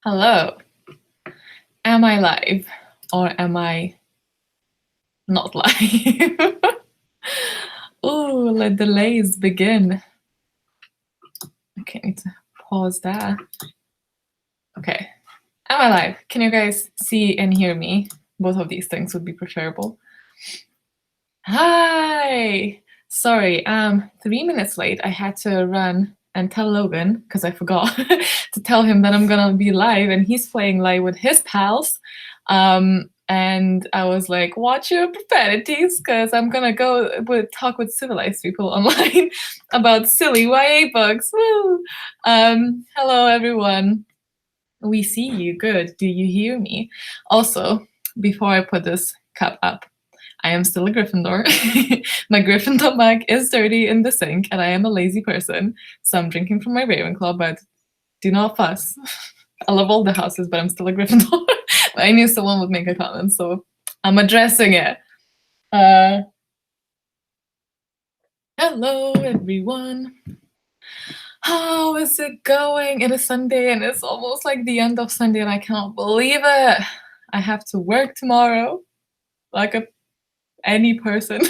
Hello. Am I live or am I not live? Oh, let delays begin. Okay, I need to pause that. Okay. Am I live? Can you guys see and hear me? Both of these things would be preferable. Hi. Sorry, 3 minutes late. I had to run and tell Logan, because I forgot to tell him that I'm gonna be live, and he's playing live with his pals. And I was like, watch your profanities, because I'm gonna go talk with civilized people online about silly YA books. Woo! Hello everyone. We see you. Good. Do you hear me? Also, before I put this cup up, I am still a Gryffindor. My Gryffindor mug is dirty in the sink, and I am a lazy person, so I'm drinking from my Ravenclaw, but do not fuss. I love all the houses, but I'm still a Gryffindor. I knew someone would make a comment, so I'm addressing it. Hello, everyone. How is it going? It is Sunday, and it's almost like the end of Sunday, and I cannot believe it. I have to work tomorrow, like any person.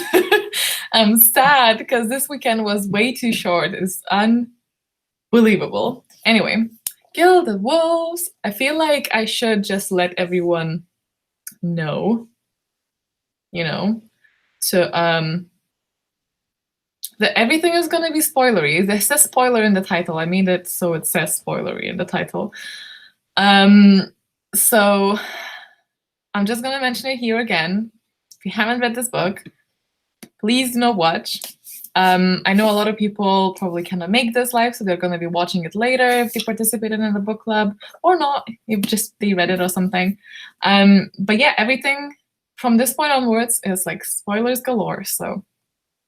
I'm sad because this weekend was way too short. It's unbelievable. Anyway, Gilded Wolves. I feel like I should just let everyone know, that everything is gonna be spoilery. There says spoiler in the title. I made it so it says spoilery in the title. So I'm just gonna mention it here again. If you haven't read this book, please do not watch. I know a lot of people probably cannot make this live, so they're going to be watching it later if they participated in the book club, or not, if just they read it or something. But yeah, everything from this point onwards is like spoilers galore, so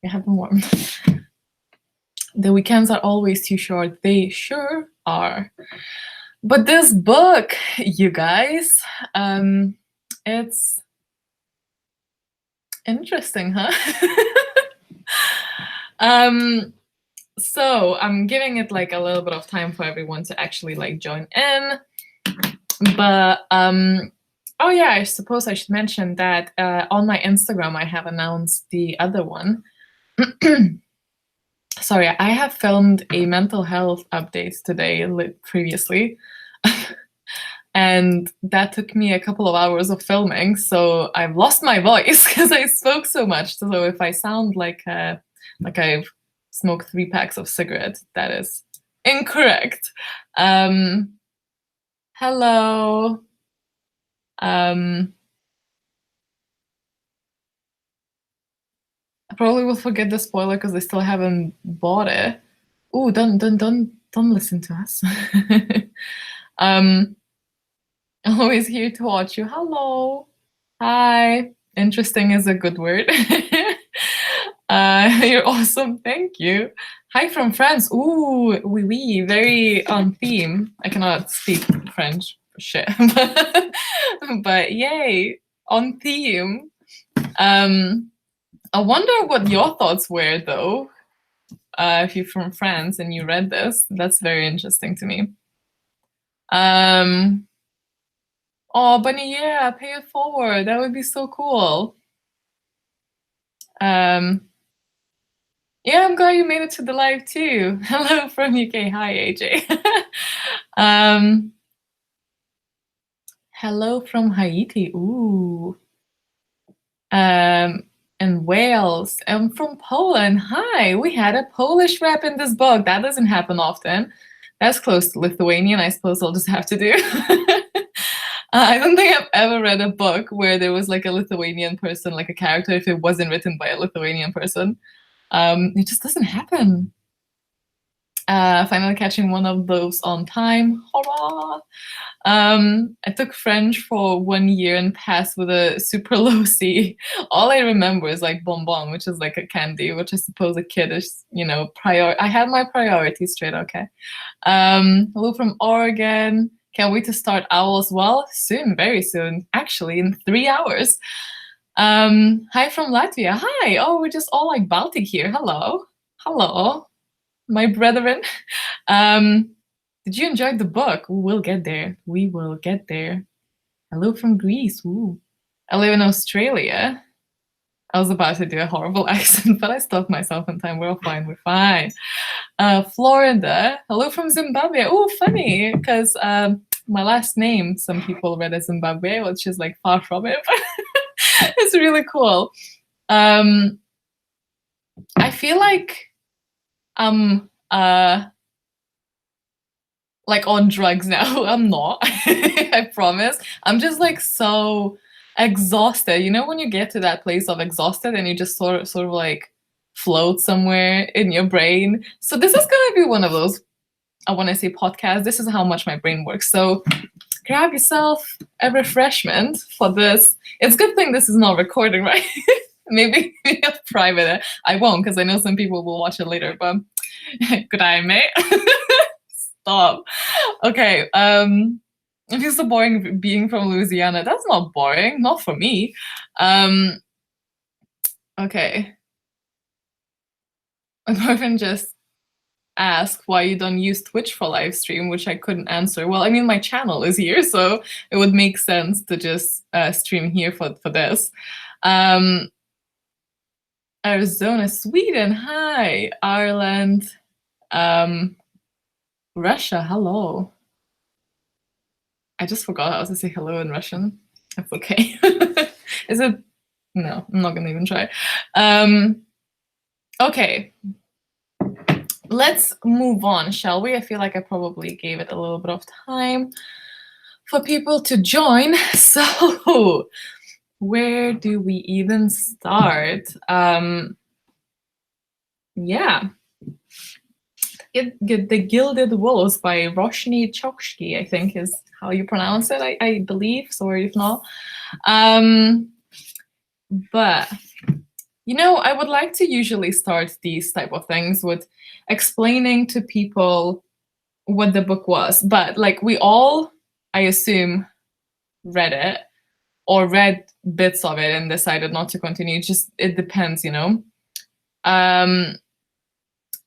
you have them warned. The weekends are always too short. They sure are. But this book, you guys, it's interesting, huh? So I'm giving it like a little bit of time for everyone to actually like join in. But oh yeah, I suppose I should mention that on my Instagram I have announced the other one. Sorry, I have filmed a mental health update today previously. And that took me a couple of hours of filming, so I've lost my voice because I spoke so much. So if I sound like I've smoked 3 packs of cigarettes, that is incorrect. Hello. I probably will forget the spoiler because I still haven't bought it. Ooh, don't listen to us. I'm always here to watch you. Hello. Hi. Interesting is a good word. You're awesome. Thank you. Hi from France. Ooh, oui, very on theme. I cannot speak French for shit, but yay, on theme. I wonder what your thoughts were, though. If you're from France and you read this, that's very interesting to me. Oh, Bunny, yeah, pay it forward. That would be so cool. Yeah, I'm glad you made it to the live too. Hello from UK. Hi, AJ. Hello from Haiti. Ooh. And Wales. I'm from Poland. Hi. We had a Polish rep in this book. That doesn't happen often. That's close to Lithuanian. I suppose I'll just have to do. I don't think I've ever read a book where there was like a Lithuanian person, like a character, if it wasn't written by a Lithuanian person. It just doesn't happen. Finally catching one of those on time. Hurrah! I took French for 1 year and passed with a super low C. All I remember is like bonbon, which is like a candy, which I suppose a kid is, I had my priorities straight, okay. Hello from Oregon. Can't wait to start OWL as well. Soon, very soon. Actually, in 3 hours. Hi from Latvia. Hi. Oh, we're just all like Baltic here. Hello. Hello, my brethren. Did you enjoy the book? We'll get there. We will get there. Hello from Greece. Ooh. I live in Australia. I was about to do a horrible accent, but I stopped myself in time. We're all fine. We're fine. Florida. Hello from Zimbabwe. Oh, funny, because my last name, some people read as Zimbabwe, which is like far from it. It's really cool. I feel like I'm like on drugs now. I'm not. I promise. I'm just like so exhausted. You know when you get to that place of exhausted and you just sort of like float somewhere in your brain. So this is gonna be one of those. I want to say podcast. This is how much my brain works. So grab yourself a refreshment for this. It's a good thing this is not recording, right? Maybe private. I won't because I know some people will watch it later. But good eye, mate. Stop. Okay. It feels so boring being from Louisiana. That's not boring. Not for me. Okay. My boyfriend just asked why you don't use Twitch for live stream, which I couldn't answer. Well, I mean, my channel is here, so it would make sense to just stream here for this. Arizona, Sweden, hi. Ireland, Russia, hello. I just forgot how to say hello in Russian. That's okay. Is it? No, I'm not gonna even try. Okay. Let's move on, shall we? I feel like I probably gave it a little bit of time for people to join. So where do we even start? Yeah. The Gilded Wolves by Roshni Chokshi, I think is how you pronounce it, I believe. Sorry if not. But, you know, I would like to usually start these type of things with explaining to people what the book was. But like we all, I assume, read it or read bits of it and decided not to continue. It depends, you know?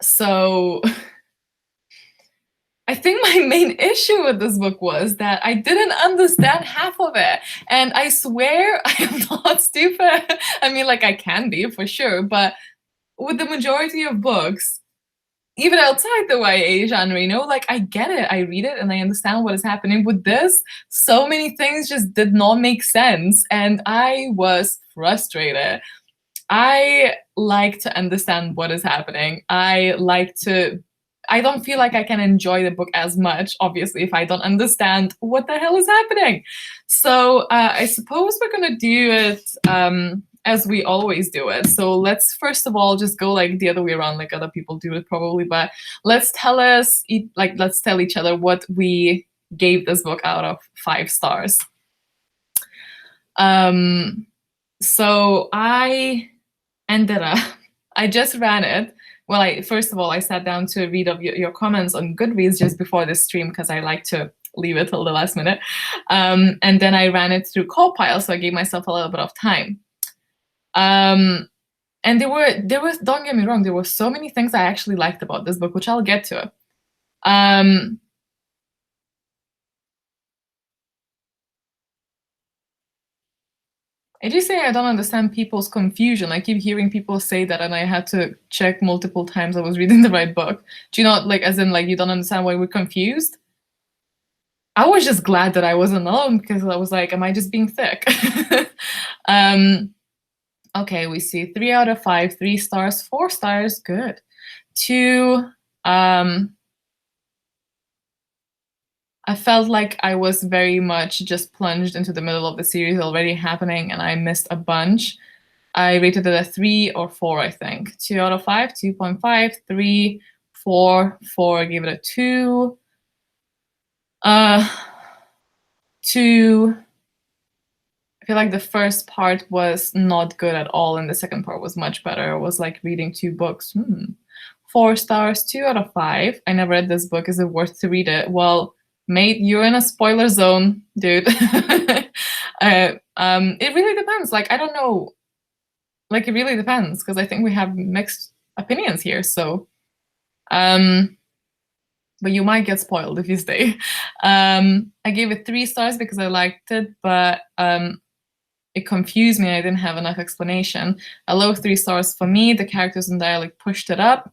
So I think my main issue with this book was that I didn't understand half of it. And I swear I am not stupid. I mean, like I can be for sure, but with the majority of books, even outside the YA genre, you know, like I get it, I read it and I understand what is happening. With this, so many things just did not make sense and I was frustrated. I like to understand what is happening. I don't feel like I can enjoy the book as much, obviously, if I don't understand what the hell is happening. So I suppose we're gonna do it as we always do it. So let's first of all just go like the other way around, like other people do it probably, but let's tell each other what we gave this book out of 5 stars. So I just ran it. Well, first of all, I sat down to read of your comments on Goodreads just before this stream because I like to leave it till the last minute. And then I ran it through Copile, so I gave myself a little bit of time. And there was, don't get me wrong, there were so many things I actually liked about this book, which I'll get to. Did you say I don't understand people's confusion? I keep hearing people say that and I had to check multiple times I was reading the right book. Do you not, like, as in, like, you don't understand why we're confused? I was just glad that I wasn't alone because I was like, am I just being thick? Okay, we see 3 out of 5, 3 stars, 4 stars, good. 2, I felt like I was very much just plunged into the middle of the series already happening and I missed a bunch. I rated it a 3 or 4, I think. 2 out of 5, 2.5, 3, 4, 4, I gave it a 2. 2, I feel like the first part was not good at all and the second part was much better. It was like reading 2 books. 4 stars, 2 out of 5. I never read this book. Is it worth to read it? Well, mate, you're in a spoiler zone, dude. It really depends. Like, I don't know. Like, it really depends, because I think we have mixed opinions here. So, but you might get spoiled if you stay. I gave it 3 stars because I liked it, but it confused me. I didn't have enough explanation. A low 3 stars for me. The characters and dialogue pushed it up.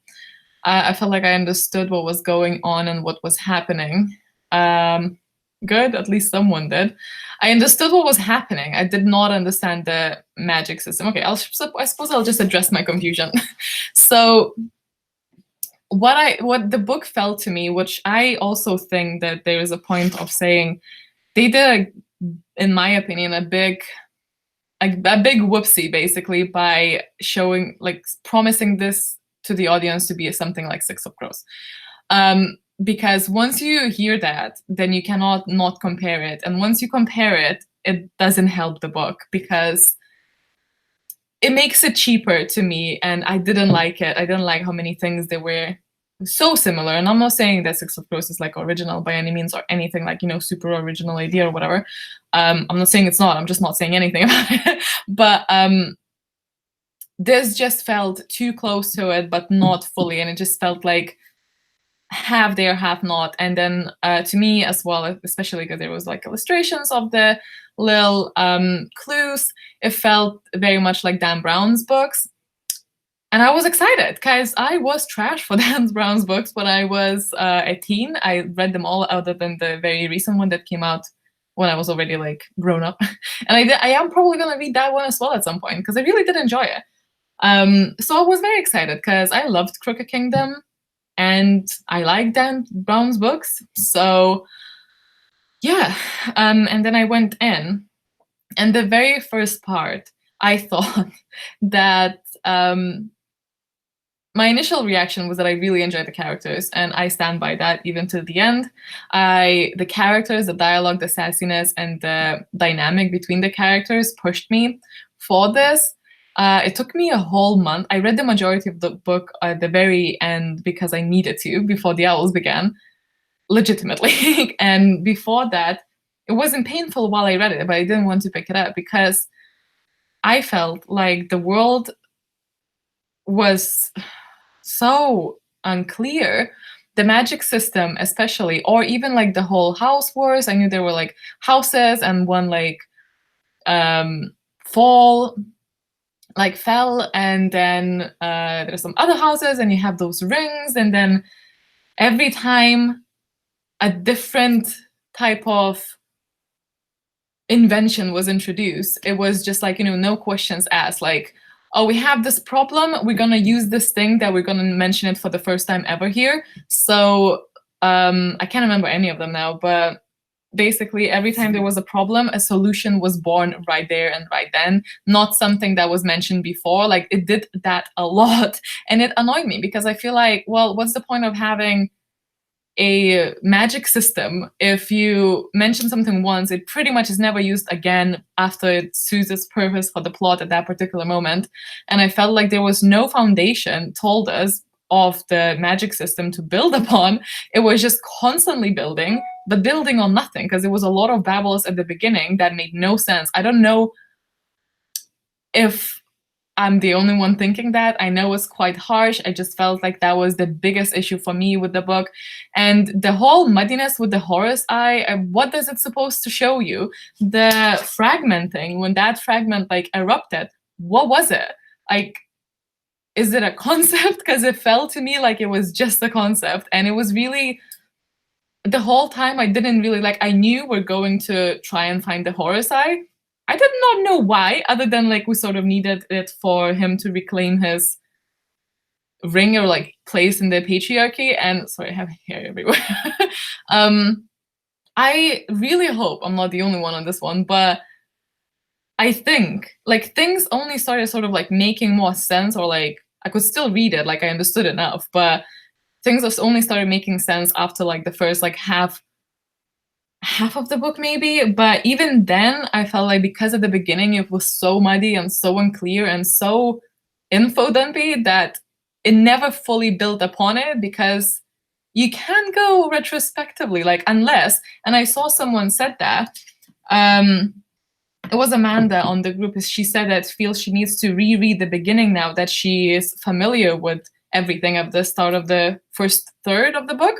I felt like I understood what was going on and what was happening. Good, at least someone did. I understood what was happening. I did not understand the magic system. Okay, I suppose I'll just address my confusion. So what the book felt to me, which I also think that there is a point of saying, they did, in my opinion, a big whoopsie basically by showing, like, promising this to the audience to be something like Six of Crows. Because once you hear that, then you cannot not compare it. And once you compare it, it doesn't help the book because it makes it cheaper to me, and I didn't like it. I didn't like how many things they were so similar. And I'm not saying that Six of Crows is like original by any means or anything like, you know, super original idea or whatever. I'm not saying it's not. I'm just not saying anything about it. But this just felt too close to it, but not fully. And it just felt like half there, half not. And then to me as well, especially because there was like illustrations of the little clues, it felt very much like Dan Brown's books. And I was excited because I was trash for Dan Brown's books when I was a teen. I read them all other than the very recent one that came out when I was already like grown up. And I am probably going to read that one as well at some point because I really did enjoy it. So I was very excited because I loved Crooked Kingdom and I like Dan Brown's books. So yeah, and then I went in, and the very first part, I thought that my initial reaction was that I really enjoyed the characters, and I stand by that even to the end. The characters, the dialogue, the sassiness, and the dynamic between the characters pushed me for this. It took me a whole month. I read the majority of the book at the very end because I needed to before the owls began, legitimately. And before that, it wasn't painful while I read it, but I didn't want to pick it up because I felt like the world was so unclear. The magic system especially, or even like the whole house wars. I knew there were like houses and one like fell, and then there's some other houses and you have those rings, and then every time a different type of invention was introduced, it was just like, you know, no questions asked, like, oh, we have this problem, we're gonna use this thing that we're gonna mention it for the first time ever here. So I can't remember any of them now, but basically every time there was a problem, a solution was born right there and right then, not something that was mentioned before. Like, it did that a lot, and it annoyed me because I feel like, well, what's the point of having a magic system if you mention something once, it pretty much is never used again after it suits its purpose for the plot at that particular moment. And I felt like there was no foundation told us of the magic system to build upon. It was just constantly building, but building on nothing, because there was a lot of babbles at the beginning that made no sense. I don't know if I'm the only one thinking that. I know it's quite harsh. I just felt like that was the biggest issue for me with the book. And the whole muddiness with the Horus Eye, what is it supposed to show you? The fragment thing, when that fragment like erupted, what was it? Like, is it a concept? Because it felt to me like it was just a concept. And it was really, the whole time I didn't really like, I knew we're going to try and find the Horus Eye. I did not know why, other than like we sort of needed it for him to reclaim his ring or like place in the patriarchy. And sorry, I have hair everywhere. I really hope I'm not the only one on this one, but I think like things only started sort of like making more sense, or like I could still read it, like I understood enough, but things just only started making sense after like the first like half of the book maybe. But even then I felt like because at the beginning it was so muddy and so unclear and so info dumpy that it never fully built upon it, because you can go retrospectively, like unless, and I saw someone said that, it was Amanda on the group, she said that feels she needs to reread the beginning now that she is familiar with everything at the start of the first third of the book.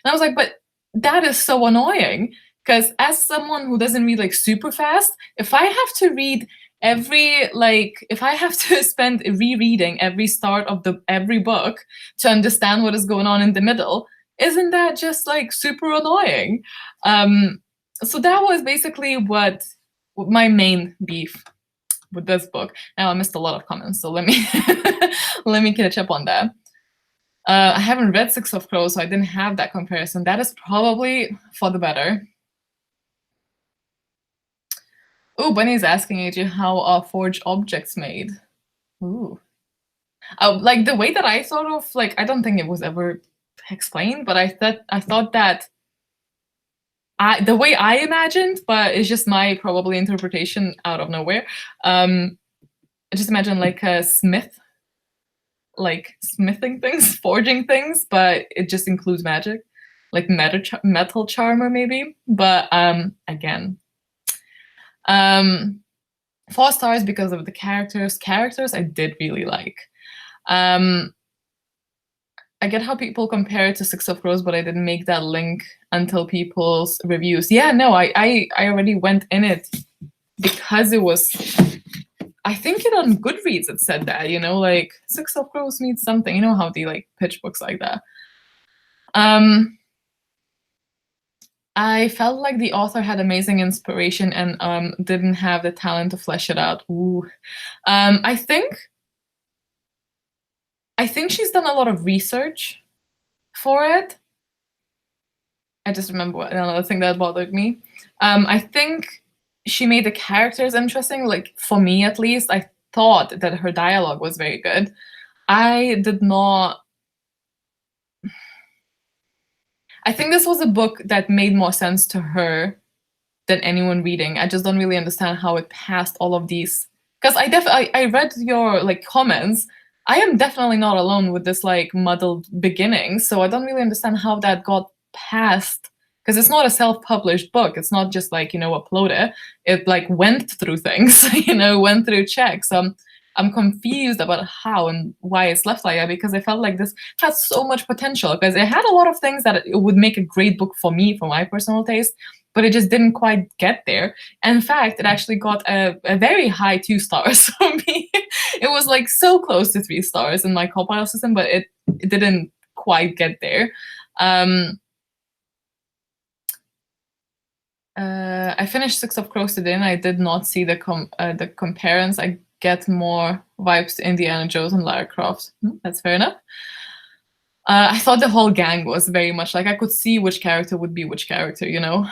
And I was like, but that is so annoying, because as someone who doesn't read like super fast, if I have to read if I have to spend rereading every start of every book to understand what is going on in the middle, isn't that just like super annoying? So that was basically what my main beef with this book. Now I missed a lot of comments, so let me let me catch up on that. I haven't read Six of Crows, so I didn't have that comparison. That is probably for the better. Oh, Bunny's asking AJ, how are forged objects made? Ooh. Like the way that I sort of like, I don't think it was ever explained, but I thought that the way I imagined, but it's just my probably interpretation out of nowhere. I just imagine like a smith, like smithing things, forging things, but it just includes magic, like metal charmer maybe. But again, 4 stars because of the characters. Characters I did really like. I get how people compare it to Six of Crows, but I didn't make that link until people's reviews. Yeah, no, I already went in it because it was, I think it on Goodreads it said that, you know, like Six of Crows means something. You know how they like pitch books like that. I felt like the author had amazing inspiration and didn't have the talent to flesh it out. Ooh. I think she's done a lot of research for it. I just remember another thing that bothered me. I think she made the characters interesting. Like for me, at least, I thought that her dialogue was very good. I did not. I think this was a book that made more sense to her than anyone reading. I just don't really understand how it passed all of these. Because I read your like comments. I am definitely not alone with this like muddled beginning. So I don't really understand how that got past. Because it's not a self-published book. It's not just like, you know, upload it. It like went through things, you know, went through checks. I'm confused about how and why it's left like that, because I felt like this had so much potential, because it had a lot of things that it would make a great book for me, for my personal taste, but it just didn't quite get there. And in fact, it actually got a very high 2 stars for me. It was like so close to 3 stars in my compile system, but it didn't quite get there. I finished Six of Crows today, and I did not see the comparisons. I get more vibes to Indiana Jones and Lara Croft. That's fair enough. I thought the whole gang was very much like, I could see which character would be which character, you know?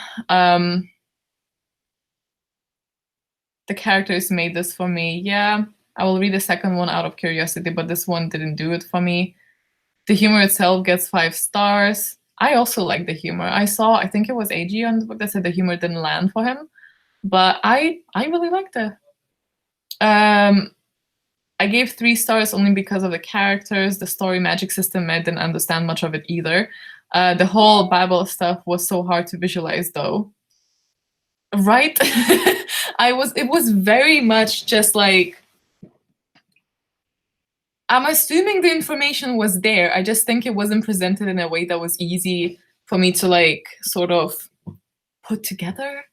The characters made this for me. Yeah, I will read the second one out of curiosity, but this one didn't do it for me. The humor itself gets 5 stars. I also like the humor. I think it was AG on the book that said the humor didn't land for him, but I really liked it. I gave 3 stars only because of the characters. The story magic system, I didn't understand much of it either. The whole Bible stuff was so hard to visualize though. Right? It was very much just like, I'm assuming the information was there. I just think it wasn't presented in a way that was easy for me to like sort of put together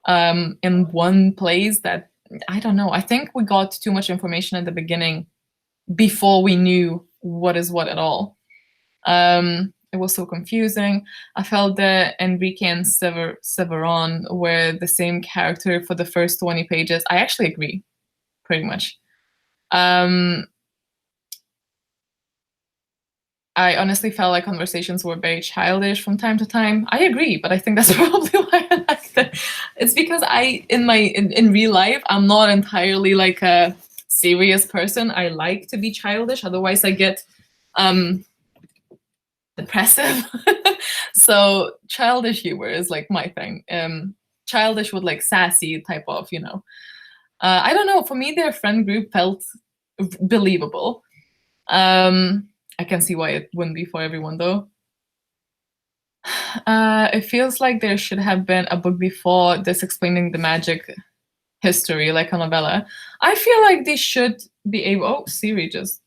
in one place. That, I don't know. I think we got too much information at the beginning before we knew what is what at all. It was so confusing. I felt that Enrique and Severon were the same character for the first 20 pages. I actually agree, pretty much. I honestly felt like conversations were very childish from time to time. I agree, but I think that's probably why I liked it. It's because in real life, I'm not entirely like a serious person. I like to be childish, otherwise I get depressive. So childish humor is like my thing. Childish with like sassy type of, you know. I don't know, for me their friend group felt believable. I can see why it wouldn't be for everyone though. It feels like there should have been a book before this explaining the magic history, like a novella. I feel like they should be able. Oh, Siri just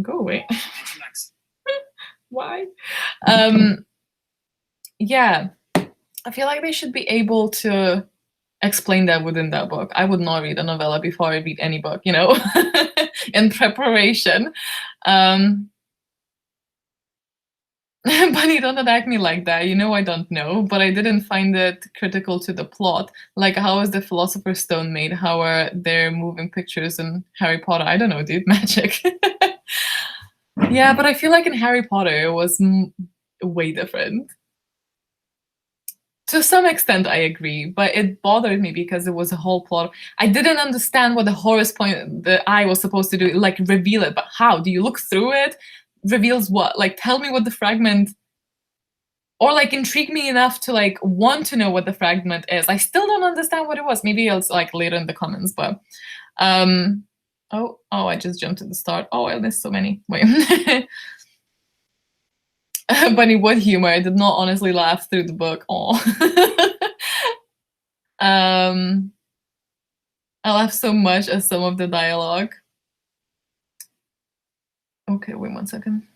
Go away. Why? Yeah, I feel like they should be able to explain that within that book. I would not read a novella before I read any book, you know, in preparation. Bunny, don't attack me like that. You know I don't know, but I didn't find it critical to the plot. Like, how is the Philosopher's Stone made? How are there moving pictures in Harry Potter? I don't know, dude. Magic. Yeah, but I feel like in Harry Potter it was way different. To some extent, I agree, but it bothered me because it was a whole plot. I didn't understand what the Horus point, the eye was supposed to do, like reveal it, but how? Do you look through it? Reveals what? Like, tell me what the fragment, or like intrigue me enough to like want to know what the fragment is. I still don't understand what it was. Maybe it's like later in the comments, but oh, I just jumped to the start. Oh, I missed so many. Wait. Bunny, what humor? I did not honestly laugh through the book. Oh. I laughed so much at some of the dialogue. Okay, wait 1 second.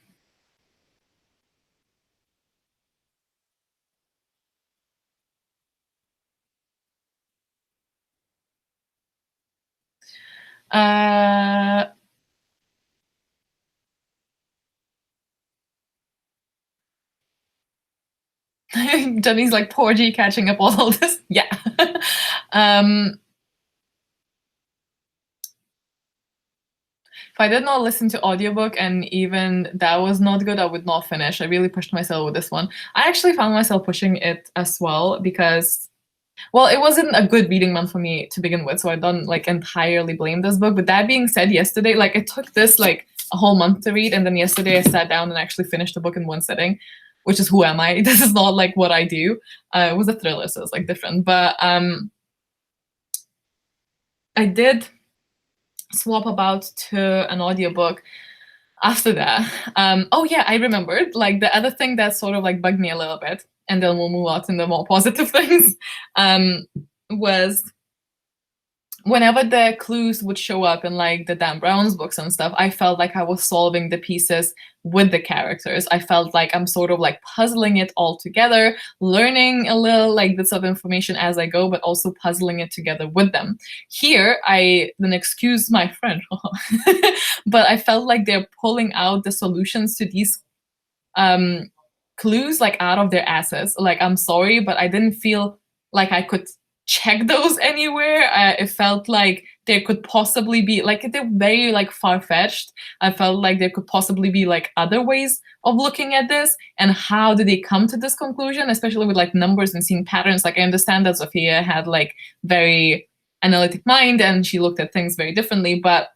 Jenny's like, poor G catching up all this. Yeah. If I did not listen to audiobook and even that was not good, I would not finish. I really pushed myself with this one. I actually found myself pushing it as well because, well, it wasn't a good reading month for me to begin with, so I don't like entirely blame this book. But that being said, yesterday, like it took this like a whole month to read, and then yesterday I sat down and actually finished the book in one sitting, which is who am I? This is not like what I do. It was a thriller, so it's like different. But I did swap about to an audiobook after that. Oh yeah, I remembered. Like the other thing that sort of like bugged me a little bit, and then we'll move on to the more positive things, was whenever the clues would show up in like the Dan Brown's books and stuff, I felt like I was solving the pieces with the characters. I felt like I'm sort of like puzzling it all together, learning a little like bits of information as I go, but also puzzling it together with them. Here, then excuse my French, but I felt like they're pulling out the solutions to these clues like out of their asses. Like, I'm sorry, but I didn't feel like I could check those anywhere. It felt like there could possibly be like, they're very like far-fetched. I felt like there could possibly be like other ways of looking at this, and how did they come to this conclusion, especially with like numbers and seeing patterns. Like, I understand that Sophia had like very analytic mind and she looked at things very differently, but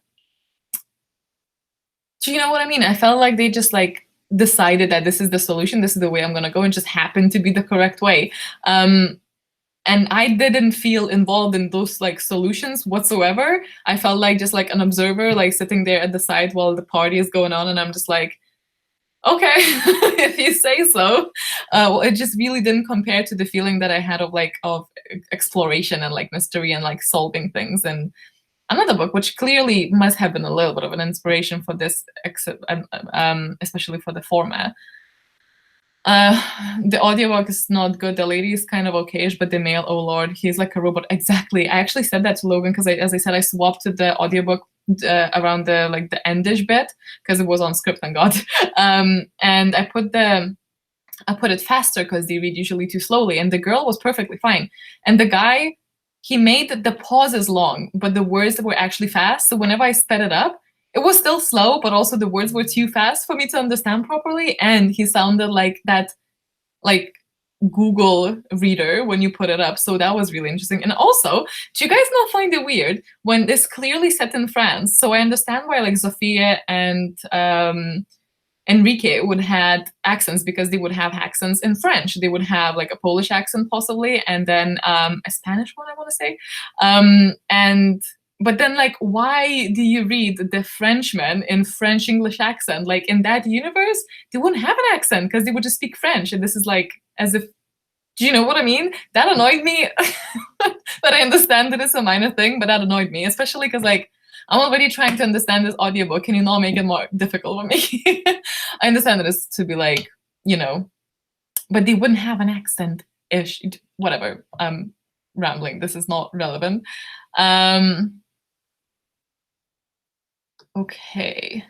do you know what I mean? I felt like they just like decided that this is the solution, this is the way I'm gonna go, and just happened to be the correct way. And I didn't feel involved in those like solutions whatsoever. I felt like just like an observer, like sitting there at the side while the party is going on, and I'm just like, okay, if you say so. Well, it just really didn't compare to the feeling that I had of exploration and like mystery and like solving things. And another book, which clearly must have been a little bit of an inspiration for this, especially for the format. The audiobook is not good. The lady is kind of okayish, but the male, oh lord, he's like a robot. Exactly. I actually said that to Logan because, as I said, I swapped to the audiobook around the like the endish bit because it was on script, thank God. And I put it faster because they read usually too slowly, and the girl was perfectly fine. And the guy, he made the pauses long, but the words were actually fast. So whenever I sped it up, it was still slow, but also the words were too fast for me to understand properly. And he sounded like that, like Google reader when you put it up. So that was really interesting. And also, do you guys not find it weird when this clearly set in France? So I understand why like Sophia and Enrique would have accents, because they would have accents in French. They would have like a Polish accent possibly, and then a Spanish one, I want to say. But then like, why do you read The Frenchman in French English accent? Like in that universe, they wouldn't have an accent because they would just speak French. And this is like as if, do you know what I mean? That annoyed me. But I understand that it's a minor thing, but that annoyed me, especially because like, I'm already trying to understand this audiobook. Can you not make it more difficult for me? I understand that it's to be like, you know, but they wouldn't have an accent-ish, whatever. I'm rambling. This is not relevant. Okay.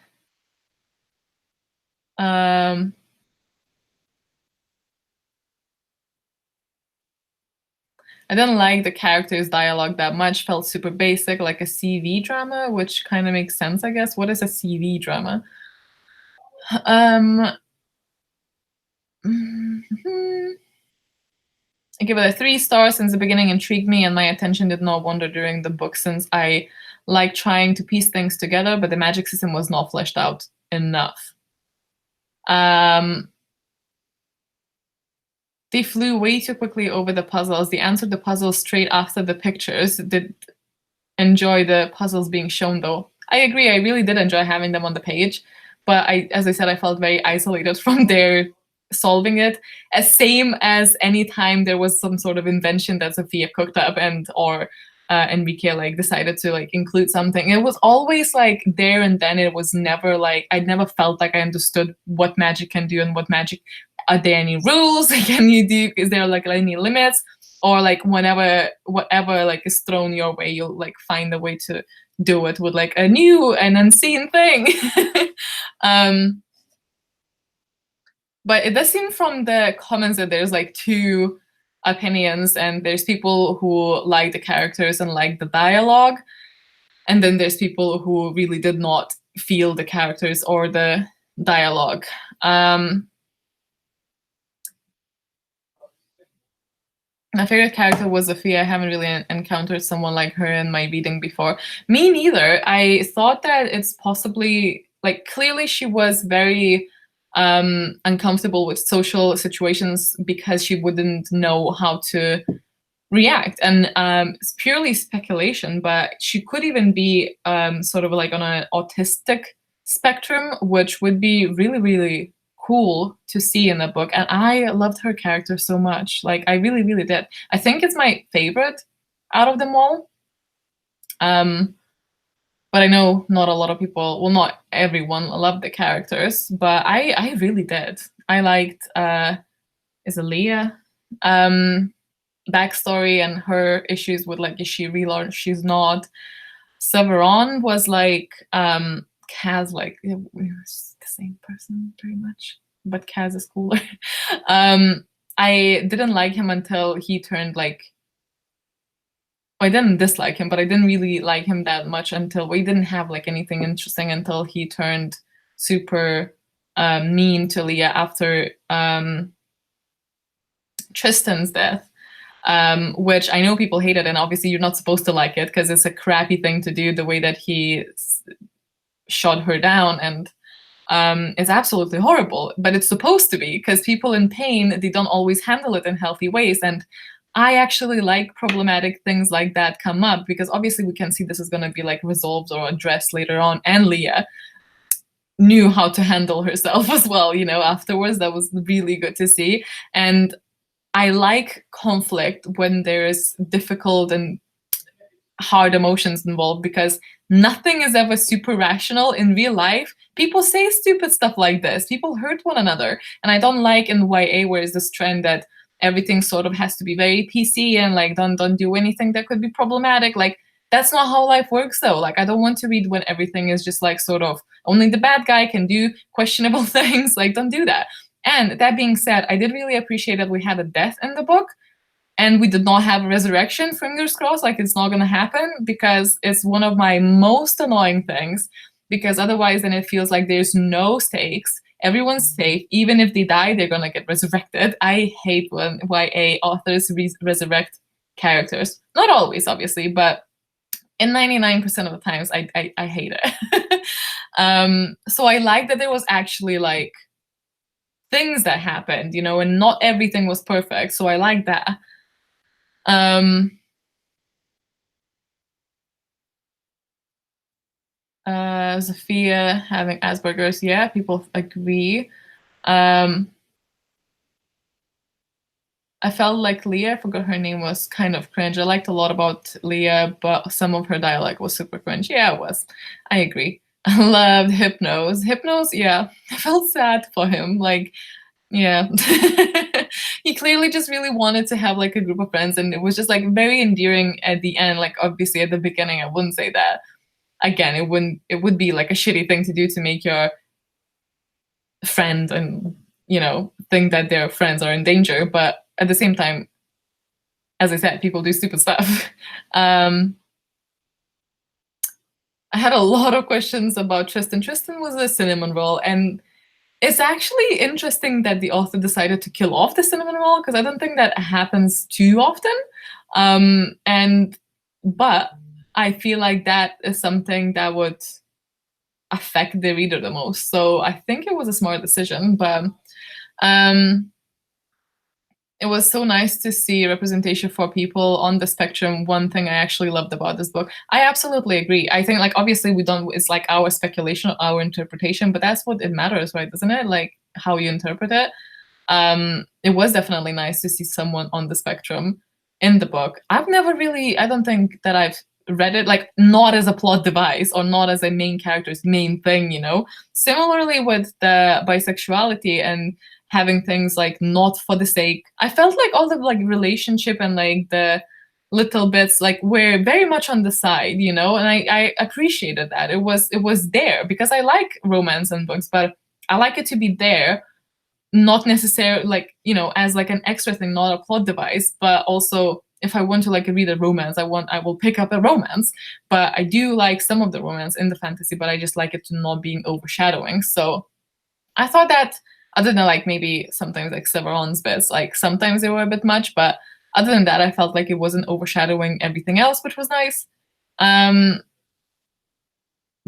I didn't like the characters' dialogue that much, felt super basic, like a CV drama, which kind of makes sense, I guess. What is a CV drama? I give it a 3 stars. Since the beginning intrigued me and my attention did not wander during the book, since I like trying to piece things together, but the magic system was not fleshed out enough. They flew way too quickly over the puzzles. They answered the puzzles straight after the pictures. Did enjoy the puzzles being shown, though. I agree, I really did enjoy having them on the page, but as I said, I felt very isolated from their solving it. As same as any time there was some sort of invention that Sophia cooked up or Enrique like decided to like include something. It was always like there and then. It was never like, I never felt like I understood what magic can do and what magic, are there any rules? Can you do, is there like any limits? Or like whatever like is thrown your way, you'll like find a way to do it with like a new and unseen thing. But it does seem from the comments that there's like 2 opinions, and there's people who like the characters and like the dialogue, and then there's people who really did not feel the characters or the dialogue. My favorite character was Sophia. I haven't really encountered someone like her in my reading before. Me neither. I thought that it's possibly, like, clearly she was very uncomfortable with social situations because she wouldn't know how to react. And it's purely speculation, but she could even be sort of like on an autistic spectrum, which would be really, really cool to see in the book. And I loved her character so much. Like, I really, really did. I think it's my favorite out of them all. But I know not a lot of people, well, not everyone loved the characters, but I really did. I liked, is it Leah? Backstory and her issues with like, is she real or she's not. Severon was like, Kaz, like, it was the same person pretty much, but Kaz is cooler. I didn't like him until he turned like, I didn't dislike him, but I didn't really like him that much until we didn't have like anything interesting until he turned super mean to Leah after Tristan's death. Which I know people hated, and obviously you're not supposed to like it because it's a crappy thing to do, the way that he shot her down, and it's absolutely horrible, but it's supposed to be, because people in pain, they don't always handle it in healthy ways. And I actually like problematic things like that come up, because obviously we can see this is going to be like resolved or addressed later on, and Leah knew how to handle herself as well, you know, afterwards. That was really good to see. And I like conflict when there's difficult and hard emotions involved, because nothing is ever super rational in real life. People say stupid stuff like this. People hurt one another. And I don't like in YA where is this trend that everything sort of has to be very PC and like don't do anything that could be problematic. Like, that's not how life works though. Like, I don't want to read when everything is just like sort of only the bad guy can do questionable things. Like, don't do that. And that being said, I did really appreciate that we had a death in the book and we did not have a resurrection. Fingers crossed, like it's not going to happen, because it's one of my most annoying things, because otherwise then it feels like there's no stakes. Everyone's safe. Even if they die, they're going to get resurrected. I hate when YA authors resurrect characters. Not always, obviously, but in 99% of the times, I hate it. So I like that there was actually like things that happened, you know, and not everything was perfect. So I like that. Sophia having Asperger's, yeah, people agree. I I felt like Leah, I forgot her name, was kind of cringe. I liked a lot about Leah, but some of her dialogue was super cringe. Yeah, it was. I agree. I loved Hypnos. Hypnos, yeah, I felt sad for him. Like, yeah. He clearly just really wanted to have like a group of friends, and it was just like very endearing at the end. Like, obviously at the beginning, I wouldn't say that. Again, it would be like a shitty thing to do to make your friend and, you know, think that their friends are in danger. But at the same time, as I said, people do stupid stuff. I had a lot of questions about Tristan. Tristan was a cinnamon roll, and it's actually interesting that the author decided to kill off the cinnamon roll, because I don't think that happens too often. But I feel like that is something that would affect the reader the most. So I think it was a smart decision, but it was so nice to see representation for people on the spectrum. One thing I actually loved about this book. I absolutely agree. I think, like, obviously we don't, it's like our speculation, our interpretation, but that's what it matters, right? Isn't it? Like how you interpret it. It was definitely nice to see someone on the spectrum in the book. I've never really, I don't think that I've read it, like, not as a plot device or not as a main character's main thing, you know? Similarly with the bisexuality and having things like not for the sake. I felt like all the like relationship and like the little bits like were very much on the side, you know, and I appreciated that. It was there because I like romance in books, but I like it to be there, not necessarily like, you know, as like an extra thing, not a plot device, but also if I want to like read a romance, I will pick up a romance. But I do like some of the romance in the fantasy, but I just like it to not being overshadowing. So I thought that, other than like maybe sometimes like Severon's bits, like sometimes they were a bit much, but other than that, I felt like it wasn't overshadowing everything else, which was nice.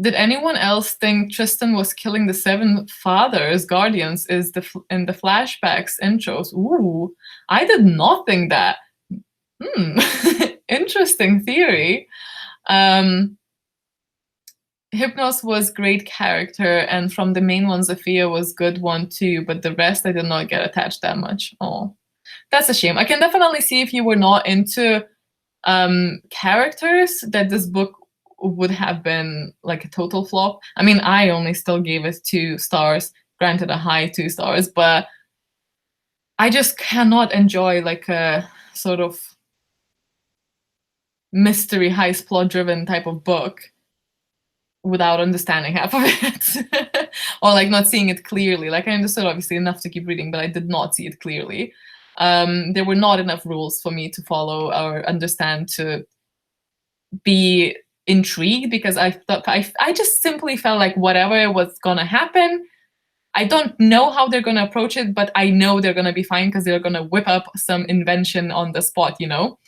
Did anyone else think Tristan was killing the seven fathers, guardians, in the flashbacks intros? Ooh, I did not think that. Interesting theory. Hypnos was great character, and from the main one, Zofia was good one too, but the rest I did not get attached that much. Oh, that's a shame. I can definitely see if you were not into characters that this book would have been like a total flop. I mean, I only still gave it 2 stars, granted a high 2 stars, but I just cannot enjoy like a sort of mystery heist plot driven type of book without understanding half of it or like not seeing it clearly. Like I understood obviously enough to keep reading, but I did not see it clearly. There were not enough rules for me to follow or understand to be intrigued, because I thought I just simply felt like whatever was gonna happen, I don't know how they're gonna approach it, but I know they're gonna be fine because they're gonna whip up some invention on the spot, you know?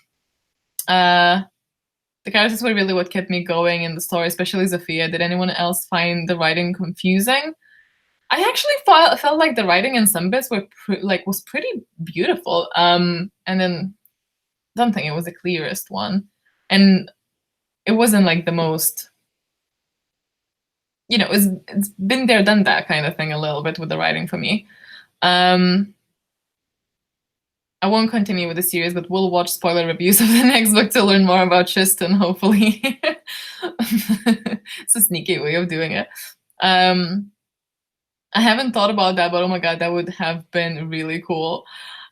The characters were really what kept me going in the story, especially Zofia. Did anyone else find the writing confusing? I actually felt like the writing in some bits was pretty beautiful. And then I don't think it was the clearest one, and it wasn't like the most, you know, it's been there, done that kind of thing a little bit with the writing for me. I won't continue with the series, but we'll watch spoiler reviews of the next book to learn more about Tristan, hopefully. It's a sneaky way of doing it. I haven't thought about that, but oh my god, that would have been really cool.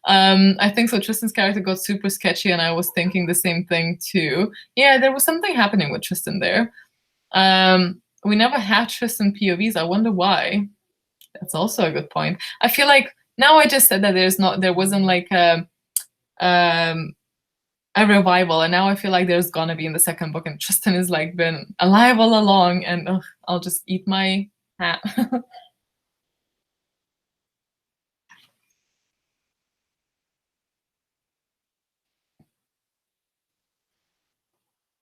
I think so. Tristan's character got super sketchy, and I was thinking the same thing too. Yeah, there was something happening with Tristan there. We never had Tristan POVs. I wonder why. That's also a good point. I feel like now I just said that there wasn't like a revival, and now I feel like there's gonna be in the second book, and Tristan has like been alive all along, and I'll just eat my hat.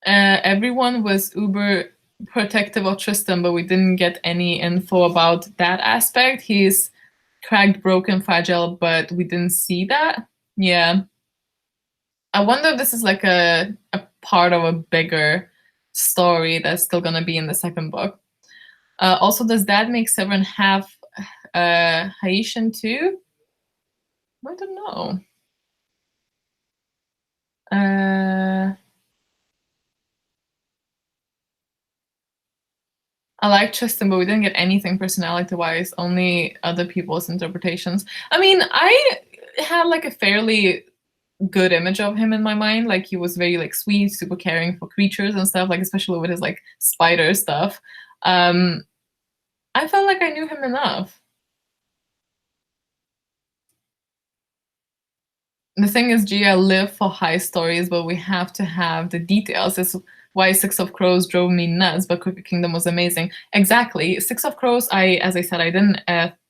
Everyone was uber protective of Tristan, but we didn't get any info about that aspect. He's cracked, broken, fragile, but we didn't see that. Yeah. I wonder if this is like a part of a bigger story that's still gonna be in the second book. Also, does that make Severin half Haitian too? I don't know. I like Tristan, but we didn't get anything personality-wise, only other people's interpretations. I mean, I had like a fairly good image of him in my mind. Like, he was very like sweet, super caring for creatures and stuff, like especially with his like spider stuff. I felt like I knew him enough. The thing is, Gia, live for high stories, but we have to have the details. That's why Six of Crows drove me nuts, but Crooked Kingdom was amazing. Exactly. Six of Crows, as I said, I didn't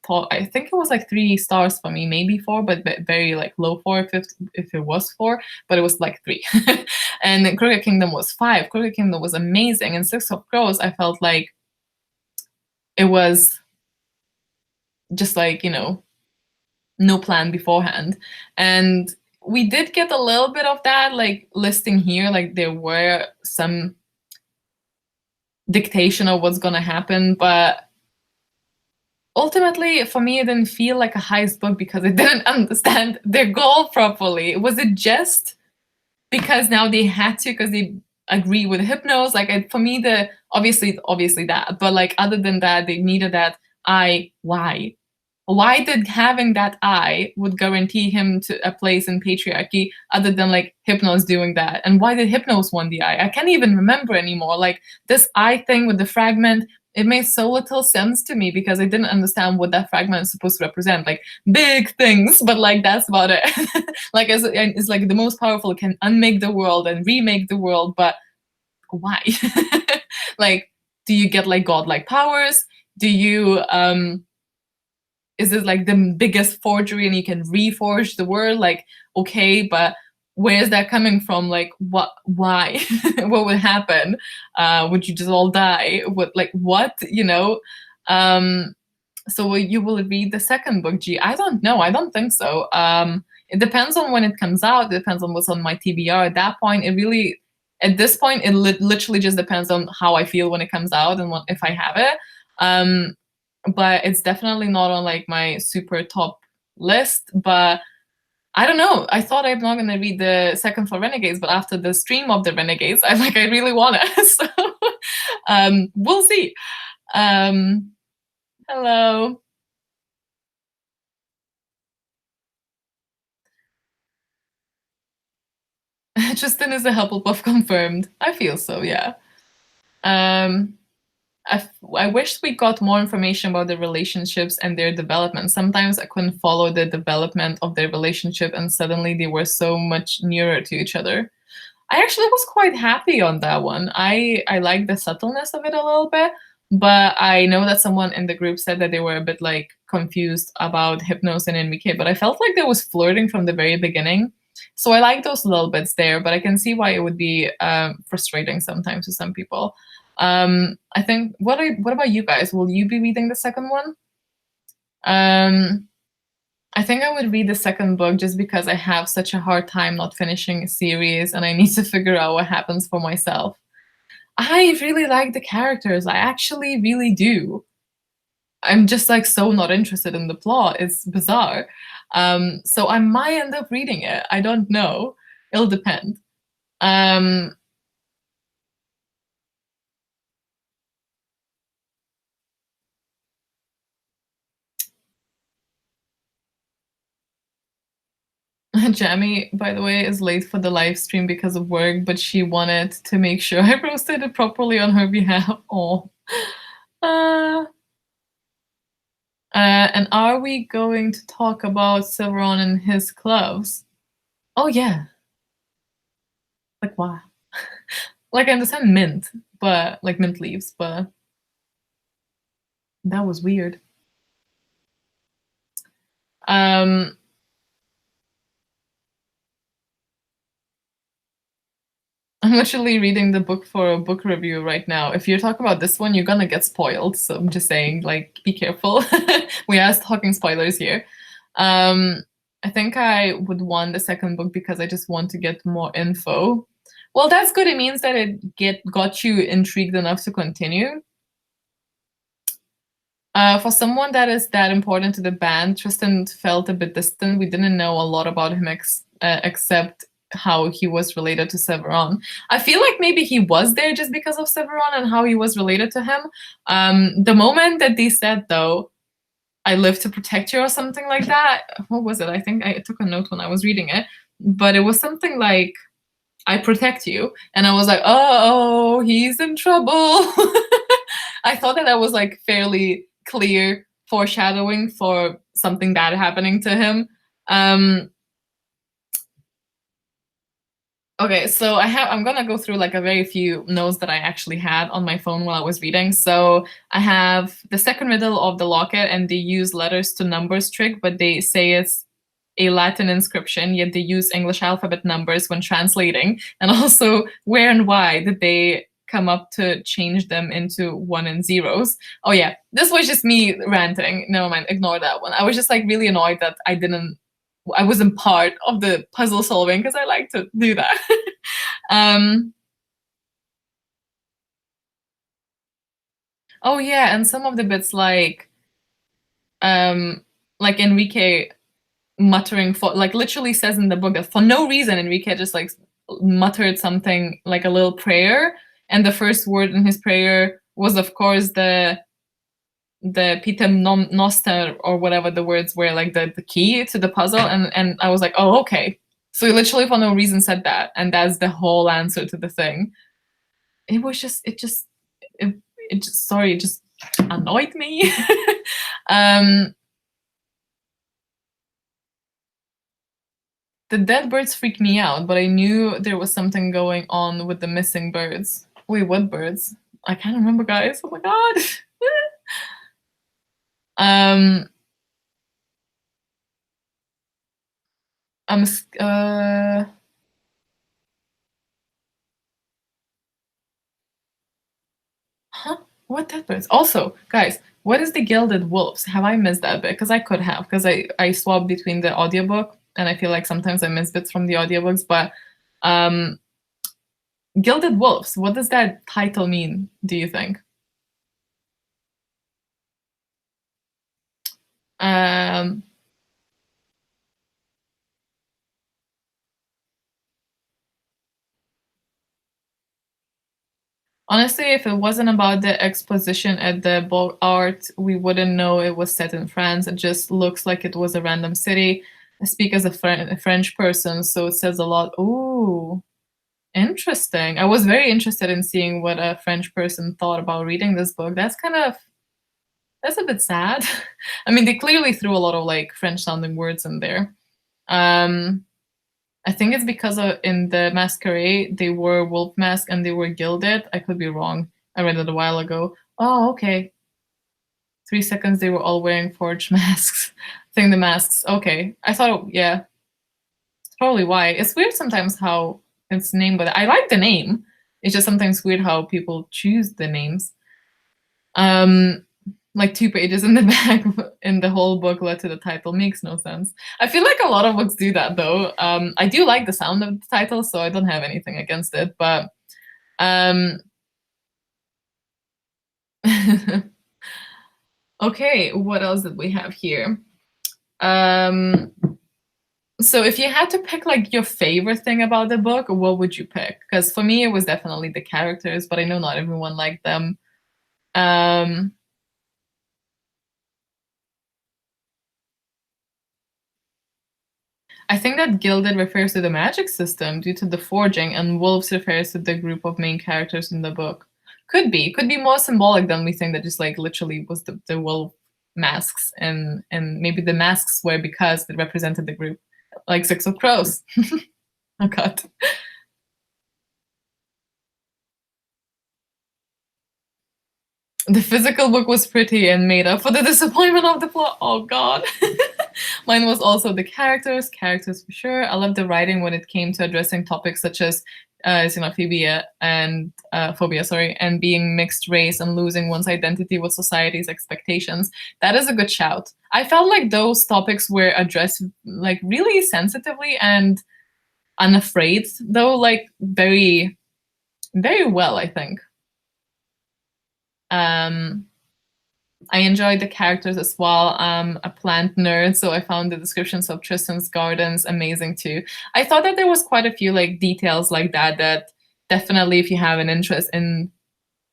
thought, I think it was like 3 stars for me, maybe 4, but very like low 4 if it was 4, but it was like 3. And Crooked Kingdom was 5. Crooked Kingdom was amazing. And Six of Crows, I felt like it was just like, you know, no plan beforehand. And we did get a little bit of that, like listing here, like there were some dictation of what's gonna happen, but ultimately for me it didn't feel like a heist book because it didn't understand their goal properly. Was it just because now they had to because they agree with Hypnos? Like, for me, the obviously that, but like other than that, they needed that why did having that I would guarantee him to a place in patriarchy other than like Hypnos doing that? And why did Hypnos want the I can't even remember anymore. Like, this I thing with the fragment, it made so little sense to me because I didn't understand what that fragment is supposed to represent. Like, big things, but like that's about it. Like, it's like the most powerful can unmake the world and remake the world, but why? Like, do you get like godlike powers? Do you is it like the biggest forgery and you can reforge the word? Like, okay, but where is that coming from? Like, why? What would happen? Would you just all die? What, you know? So you will read the second book, G? I don't know. I don't think so. It depends on when it comes out. It depends on what's on my TBR. At that point, at this point, it literally just depends on how I feel when it comes out and if I have it. But it's definitely not on like my super top list. But I don't know. I thought I'm not gonna read the second for Renegades, but after the stream of the Renegades, I really want it. So we'll see. Hello. Tristan is a Hufflepuff confirmed. I feel so, yeah. I wish we got more information about the relationships and their development. Sometimes I couldn't follow the development of their relationship and suddenly they were so much nearer to each other. I actually was quite happy on that one. I like the subtleness of it a little bit, but I know that someone in the group said that they were a bit like confused about Hypnos and Enrique, but I felt like there was flirting from the very beginning. So I like those little bits there, but I can see why it would be frustrating sometimes to some people. I think, what about you guys? Will you be reading the second one? I think I would read the second book just because I have such a hard time not finishing a series and I need to figure out what happens for myself. I really like the characters. I actually really do. I'm just like so not interested in the plot. It's bizarre. So I might end up reading it. I don't know. It'll depend. Jamie, by the way, is late for the live stream because of work, but she wanted to make sure I roasted it properly on her behalf. Oh. And are we going to talk about Severon and his gloves? Oh, yeah. Like, wow. Like, I understand mint, but like mint leaves, but that was weird. I'm actually reading the book for a book review right now. If you're talking about this one, you're gonna get spoiled. So I'm just saying, like, be careful. We are talking spoilers here. I think I would want the second book because I just want to get more info. Well, that's good. It means that it got you intrigued enough to continue. For someone that is that important to the band, Tristan felt a bit distant. We didn't know a lot about him except how he was related to Severon. I feel like maybe he was there just because of Severon and how he was related to him. The moment that they said, though, I live to protect you or something like that, what was it? I think I took a note when I was reading it, but it was something like, I protect you. And I was like, oh, he's in trouble. I thought that was like fairly clear foreshadowing for something bad happening to him. Okay, so I'm gonna go through like a very few notes that I actually had on my phone while I was reading. So I have the second riddle of the locket, and they use letters to numbers trick, but they say it's a Latin inscription, yet they use English alphabet numbers when translating. And also, where and why did they come up to change them into 1 and 0s? Oh yeah, this was just me ranting. Never mind, ignore that one. I was just like really annoyed that I wasn't part of the puzzle solving because I like to do that. Oh yeah, and some of the bits like Enrique muttering for like literally says in the book that for no reason Enrique just like muttered something like a little prayer, and the first word in his prayer was of course the Pitem Noster or whatever the words were, like the key to the puzzle, and I was like, oh okay. So he literally for no reason said that, and that's the whole answer to the thing. It was just it just annoyed me. The dead birds freaked me out, but I knew there was something going on with the missing birds. Wait, what birds? I can't remember, guys. Oh my god. I'm huh? What dead birds? Also, guys, what is the Gilded Wolves? Have I missed that bit? Because I could have, because I swapped between the audiobook, and I feel like sometimes I miss bits from the audiobooks, but Gilded Wolves, what does that title mean, do you think? Honestly, if it wasn't about the exposition at the book art, we wouldn't know it was set in France. It just looks like it was a random city. I speak as a French person, so it says a lot. Ooh, interesting. I was very interested in seeing what a French person thought about reading this book. That's a bit sad. I mean, they clearly threw a lot of like French sounding words in there. I think it's because in the masquerade they wore wolf mask and they were gilded. I could be wrong. I read it a while ago. Oh, okay. 3 seconds they were all wearing forged masks. I think the masks. Okay. I thought, yeah. It's probably why. It's weird sometimes how it's named, but I like the name. It's just sometimes weird how people choose the names. Like 2 pages in the back in the whole book led to the title makes no sense. I feel like a lot of books do that though. I do like the sound of the title, so I don't have anything against it, but okay, what else did we have here? So if you had to pick like your favorite thing about the book, what would you pick? Because for me it was definitely the characters, but I know not everyone liked them. I think that Gilded refers to the magic system due to the forging, and Wolves refers to the group of main characters in the book. Could be more symbolic than we think, that just like literally was the wolf masks, and maybe the masks were because they represented the group, like Six of Crows. Oh god. The physical book was pretty and made up for the disappointment of the plot. Oh god. Mine was also the characters for sure. I loved the writing when it came to addressing topics such as xenophobia and phobia, and being mixed race and losing one's identity with society's expectations. That is a good shout. I felt like those topics were addressed like really sensitively and unafraid, though, like very, very well, I think. I enjoyed the characters as well. I'm a plant nerd, so I found the descriptions of Tristan's gardens amazing too. I thought that there was quite a few like details like that definitely, if you have an interest in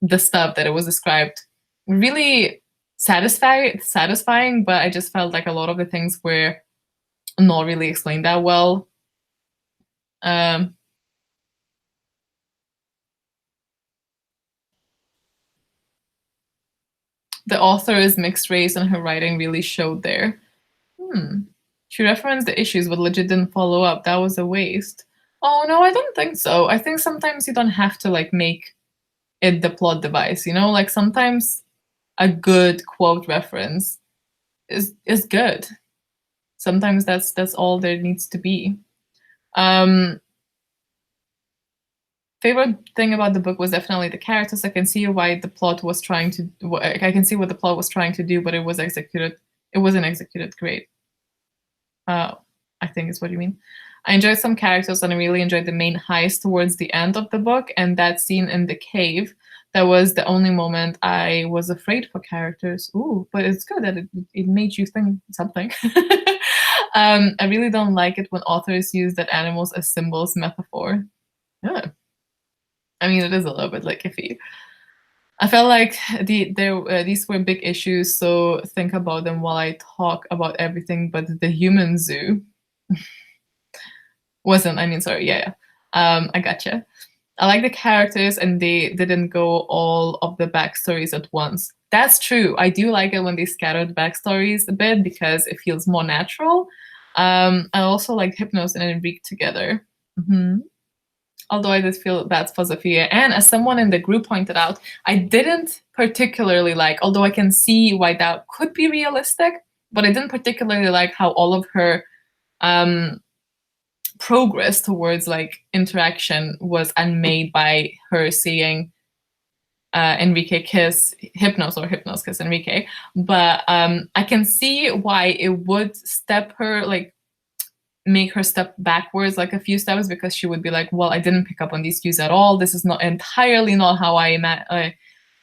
the stuff that it was described, really satisfying, but I just felt like a lot of the things were not really explained that well. The author is mixed race and her writing really showed there. She referenced the issues but legit didn't follow up. That was a waste. Oh no, I don't think so. I think sometimes you don't have to like make it the plot device, you know? Like sometimes a good quote reference is good. Sometimes that's all there needs to be. Favorite thing about the book was definitely the characters. I can see why the plot was trying to. I can see what the plot was trying to do, but it was executed. It wasn't executed great. I think is what you mean. I enjoyed some characters, and I really enjoyed the main heist towards the end of the book, and that scene in the cave. That was the only moment I was afraid for characters. Ooh, but it's good that it made you think something. I really don't like it when authors use that animals as symbols metaphor. Yeah. I mean, it is a little bit like iffy. I felt like these were big issues, so think about them while I talk about everything but the human zoo. Wasn't, I mean, sorry, yeah. I gotcha. I like the characters and they didn't go all of the backstories at once. That's true. I do like it when they scattered backstories a bit because it feels more natural. I also like Hypnos and Enrique together. Although I did feel bad for Sophia. And as someone in the group pointed out, I didn't particularly like, although I can see why that could be realistic, but I didn't particularly like how all of her progress towards like interaction was unmade by her seeing Enrique kiss Hypnos kiss Enrique. But I can see why it would make her step backwards like a few steps, because she would be like, well, I didn't pick up on these cues at all. This is not entirely not how I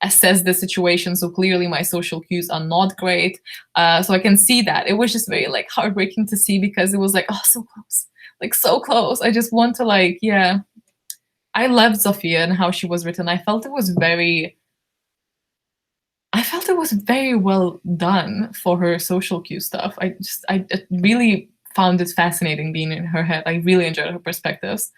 assess the situation. So clearly my social cues are not great. So I can see that. It was just very like heartbreaking to see because it was like, oh, so close, like so close. I just want to like, yeah. I loved Sophia and how she was written. I felt it was very well done for her social cue stuff. I really found it fascinating being in her head. I really enjoyed her perspectives.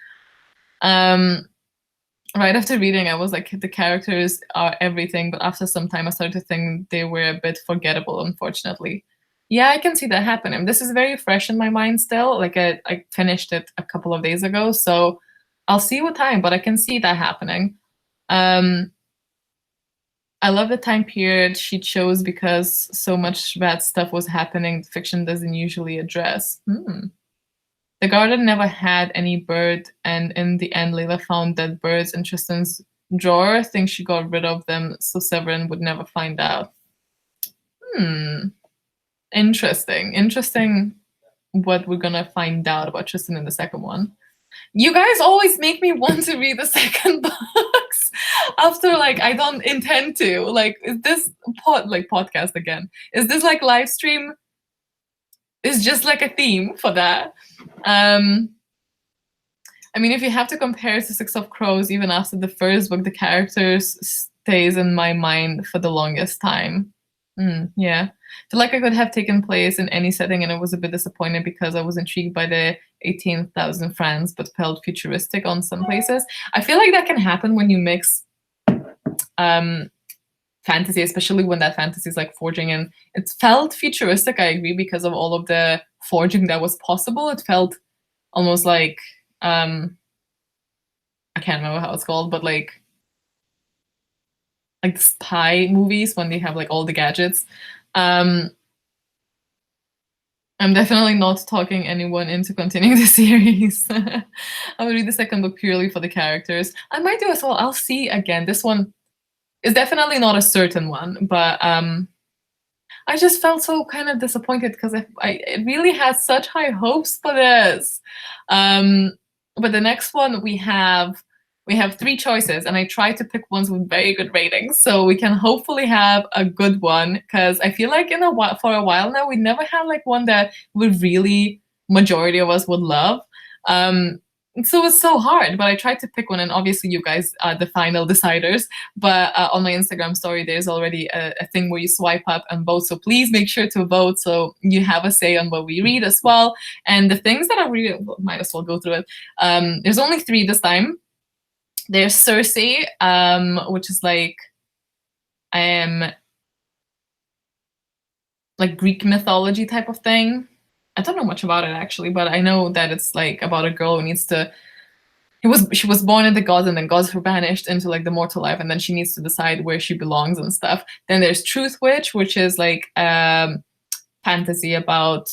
Right after reading, I was like, the characters are everything, but after some time, I started to think they were a bit forgettable, unfortunately. Yeah, I can see that happening. This is very fresh in my mind still. Like I finished it a couple of days ago, so I'll see with time, but I can see that happening. I love the time period she chose because so much bad stuff was happening fiction doesn't usually address. The garden never had any bird, and in the end, Layla found dead birds in Tristan's drawer. I think she got rid of them so Severin would never find out. Interesting what we're gonna find out about Tristan in the second one. You guys always make me want to read the second books after like I don't intend to. Like, is this podcast again? Is this like live stream? Is just like a theme for that. I mean, if you have to compare it to Six of Crows, even after the first book, the characters stays in my mind for the longest time. Yeah. I feel like I could have taken place in any setting, and I was a bit disappointed because I was intrigued by the 18,000 francs, but felt futuristic on some places. I feel like that can happen when you mix fantasy, especially when that fantasy is like forging, and it felt futuristic. I agree, because of all of the forging that was possible. It felt almost like I can't remember how it's called, but like the spy movies when they have like all the gadgets. I'm definitely not talking anyone into continuing the series. I will read the second book purely for the characters. I might do as well. I'll see again. This one is definitely not a certain one, but I just felt so kind of disappointed because I really had such high hopes for this. But the next one we have we have 3 choices, and I try to pick ones with very good ratings, so we can hopefully have a good one, because I feel like for a while now, we never had like one that we really, majority of us would love. So it's so hard, but I tried to pick one, and obviously you guys are the final deciders. But on my Instagram story, there's already a thing where you swipe up and vote. So please make sure to vote so you have a say on what we read as well. And the things that I really might as well go through it. There's only 3 this time. There's Circe, which is like Greek mythology type of thing. I don't know much about it actually, but I know that it's like about a girl who needs to. She was born in the gods, and then gods were banished into like the mortal life, and then she needs to decide where she belongs and stuff. Then there's Truth Witch, which is like fantasy about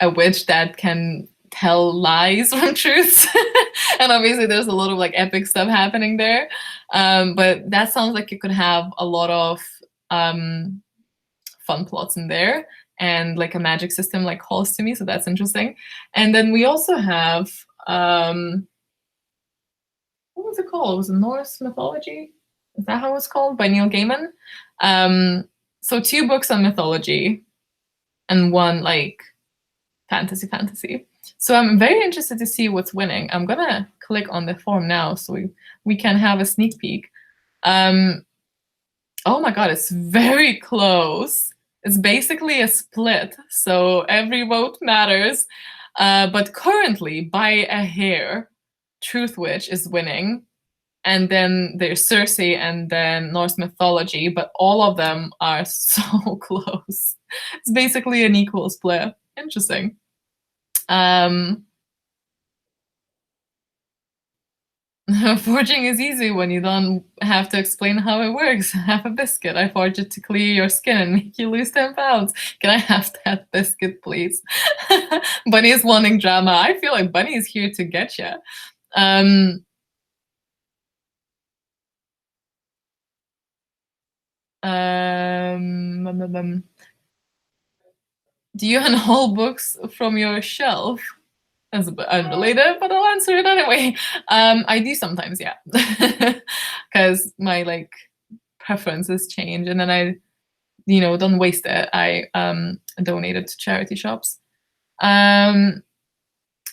a witch that can tell lies from truths. And obviously there's a lot of like epic stuff happening there. But that sounds like it could have a lot of fun plots in there, and like a magic system like calls to me, so that's interesting. And then we also have what was it called? Was it Norse mythology? Is that how it's called? By Neil Gaiman. So 2 books on mythology and 1 like fantasy. So I'm very interested to see what's winning. I'm gonna click on the form now so we can have a sneak peek. Oh my god, it's very close. It's basically a split, so every vote matters. But currently, by a hair, Truth Witch is winning. And then there's Circe and then Norse mythology, but all of them are so close. It's basically an equal split. Interesting. Forging is easy when you don't have to explain how it works. Have a biscuit. I forge it to clear your skin and make you lose 10 pounds. Can I have that biscuit, please? Bunny is wanting drama. I feel like Bunny is here to get you. Do you unhaul books from your shelf? That's a bit unrelated, but I'll answer it anyway. I do sometimes, yeah, because my like preferences change, and then I, don't waste it. I donate it to charity shops. I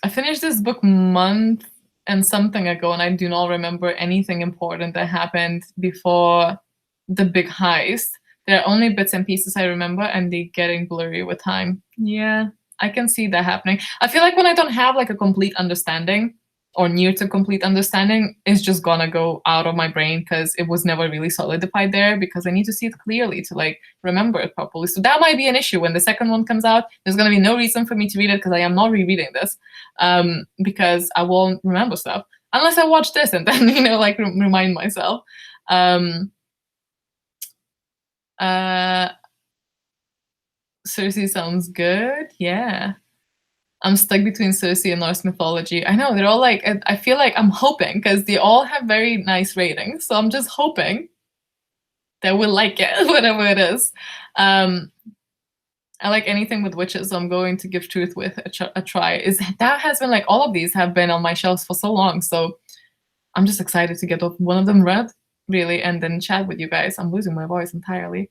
finished this book month and something ago, and I do not remember anything important that happened before the big heist. There are only bits and pieces I remember, and they're getting blurry with time. Yeah, I can see that happening. I feel like when I don't have like a complete understanding or near to complete understanding, it's just gonna go out of my brain because it was never really solidified there, because I need to see it clearly to like remember it properly. So that might be an issue when the second one comes out. There's gonna be no reason for me to read it because I am not rereading this, because I won't remember stuff unless I watch this and then like remind myself. Circe sounds good. Yeah. I'm stuck between Circe and Norse mythology. I know, they're all like, I feel like I'm hoping, because they all have very nice ratings, so I'm just hoping that we'll like it, whatever it is. I like anything with witches, so I'm going to give Truth with a try. That has been like, all of these have been on my shelves for so long, so I'm just excited to get one of them read, really, and then chat with you guys. I'm losing my voice entirely.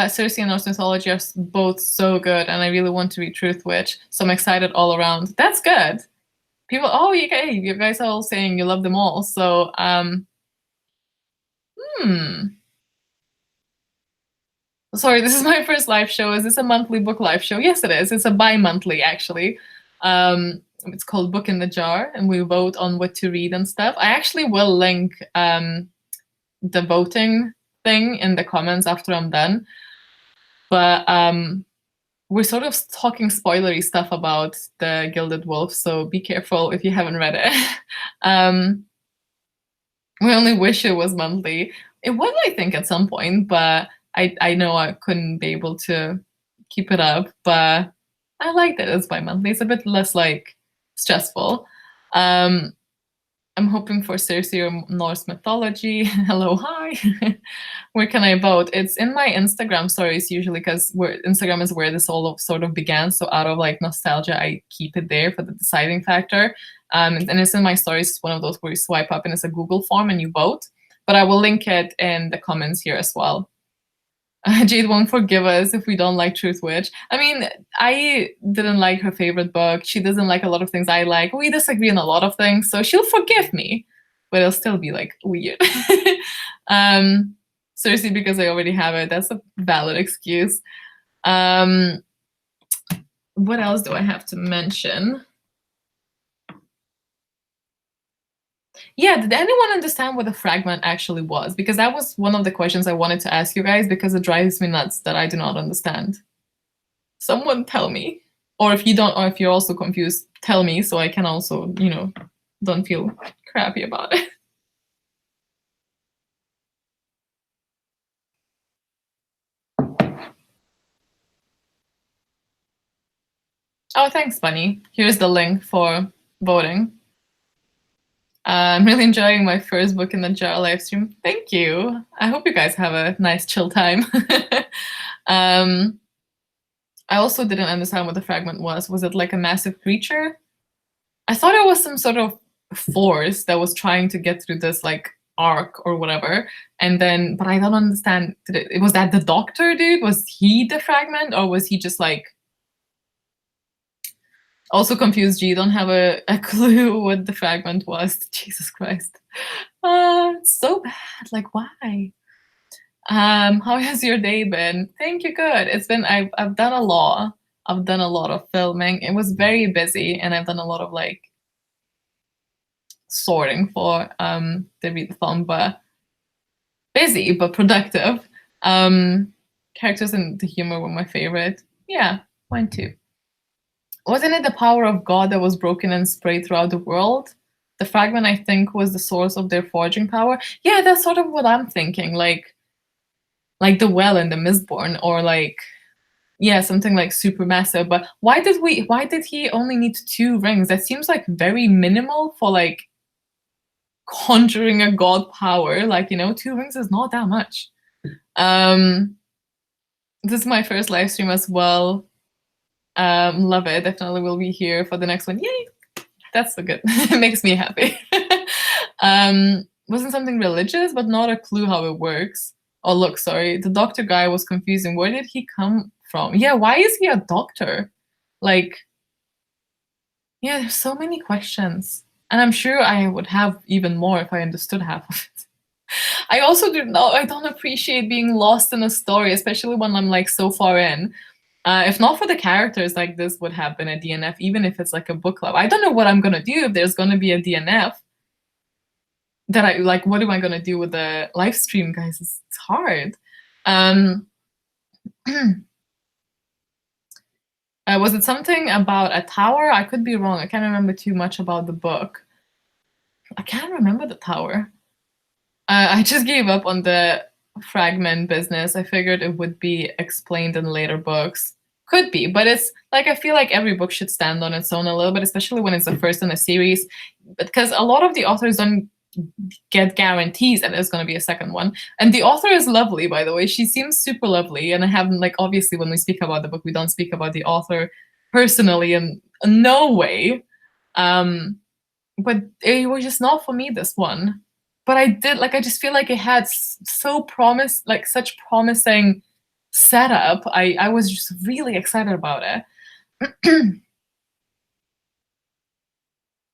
Circe and Norse mythology are both so good, and I really want to read Truth Witch, so I'm excited all around. That's good. People, you guys are all saying you love them all, so Sorry, this is my first live show. Is this a monthly book live show? Yes, it is. It's a bi-monthly, actually. It's called Book in the Jar, and we vote on what to read and stuff. I actually will link the voting thing in the comments after I'm done. But we're sort of talking spoilery stuff about the Gilded Wolves, so be careful if you haven't read it. We only wish it was monthly. It was, I think, at some point, but I know I couldn't be able to keep it up. But I like that it's bi-monthly. It's a bit less like stressful. I'm hoping for Circe or Norse mythology. Hello, hi. Where can I vote? It's in my Instagram stories usually, because Instagram is where this all sort of began. So out of like nostalgia, I keep it there for the deciding factor. And it's in my stories. It's one of those where you swipe up and it's a Google form and you vote. But I will link it in the comments here as well. Jade won't forgive us if we don't like Truth Witch. I mean, I didn't like her favorite book. She doesn't like a lot of things I like. We disagree on a lot of things, so she'll forgive me, but it'll still be like weird. Seriously, because I already have it. That's a valid excuse. What else do I have to mention? Yeah, did anyone understand what the fragment actually was? Because that was one of the questions I wanted to ask you guys, because it drives me nuts that I do not understand. Someone tell me. Or if you don't, or if you're also confused, tell me so I can also, you know, don't feel crappy about it. Oh, thanks, Bunny. Here's the link for voting. I'm really enjoying my first book in the jar live stream. Thank you. I hope you guys have a nice chill time. I also didn't understand what the fragment was. Was it like a massive creature? I thought it was some sort of force that was trying to get through this like arc or whatever. And then, but I don't understand. Was that the doctor dude? Was he the fragment, or was he just like... Also confused, G, don't have a clue what the fragment was. Jesus Christ. It's so bad. Like, why? How has your day been? Thank you, good. It's been, I've done a lot. I've done a lot of filming. It was very busy, and I've done a lot of like sorting for the readathon, but busy but productive. Characters and the humor were my favorite. Yeah, mine too. Wasn't it the power of God that was broken and sprayed throughout the world? The fragment, I think, was the source of their forging power. Yeah, that's sort of what I'm thinking. Like the well in the Mistborn, or like, yeah, something like supermassive. But why did he only need 2 rings? That seems like very minimal for like conjuring a god power. Like, you know, 2 rings is not that much. This is my first live stream as well. Love it. Definitely will be here for the next one. Yay! That's so good. It makes me happy. Wasn't something religious, but not a clue how it works. Oh, look, sorry. The doctor guy was confusing. Where did he come from? Yeah, why is he a doctor? Like, yeah, there's so many questions. And I'm sure I would have even more if I understood half of it. I also I don't appreciate being lost in a story, especially when I'm like so far in. If not for the characters, like this would have been a DNF, even if it's like a book club. I don't know what I'm gonna do if there's gonna be a DNF. That I like, what am I gonna do with the live stream, guys? It's hard. Was it something about a tower? I could be wrong. I can't remember too much about the book. I can't remember the tower. I just gave up on the fragment business. I figured it would be explained in later books. Could be, but it's like, I feel like every book should stand on its own a little bit, especially when it's the first in a series, because a lot of the authors don't get guarantees that there's going to be a second one. And the author is lovely, by the way. She seems super lovely, and I haven't, like, obviously when we speak about the book, we don't speak about the author personally in no way. But it was just not for me, this one. But I did, like, I just feel like it had such promising setup. I was just really excited about it.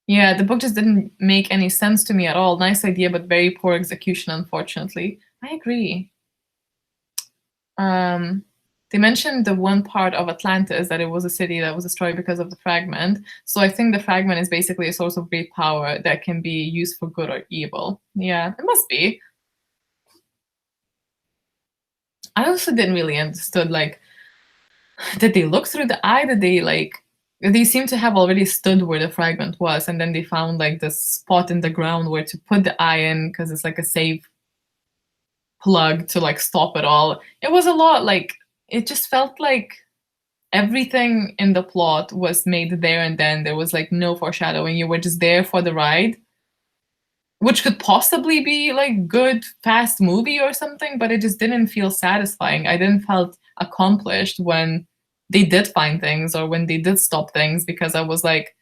Yeah, the book just didn't make any sense to me at all. Nice idea, but very poor execution, unfortunately. I agree. They mentioned the one part of Atlantis, that it was a city that was destroyed because of the fragment. So I think the fragment is basically a source of great power that can be used for good or evil. Yeah, it must be. I also didn't really understood, like, did they look through the eye? Did they, like, they seem to have already stood where the fragment was, and then they found like this spot in the ground where to put the eye in, because it's like a safe plug to like stop it all. It was a lot, like, it just felt like everything in the plot was made there and then. There was like no foreshadowing. You were just there for the ride. which could possibly be like good, fast movie or something, but it just didn't feel satisfying. I didn't felt accomplished when they did find things or when they did stop things, because I was like,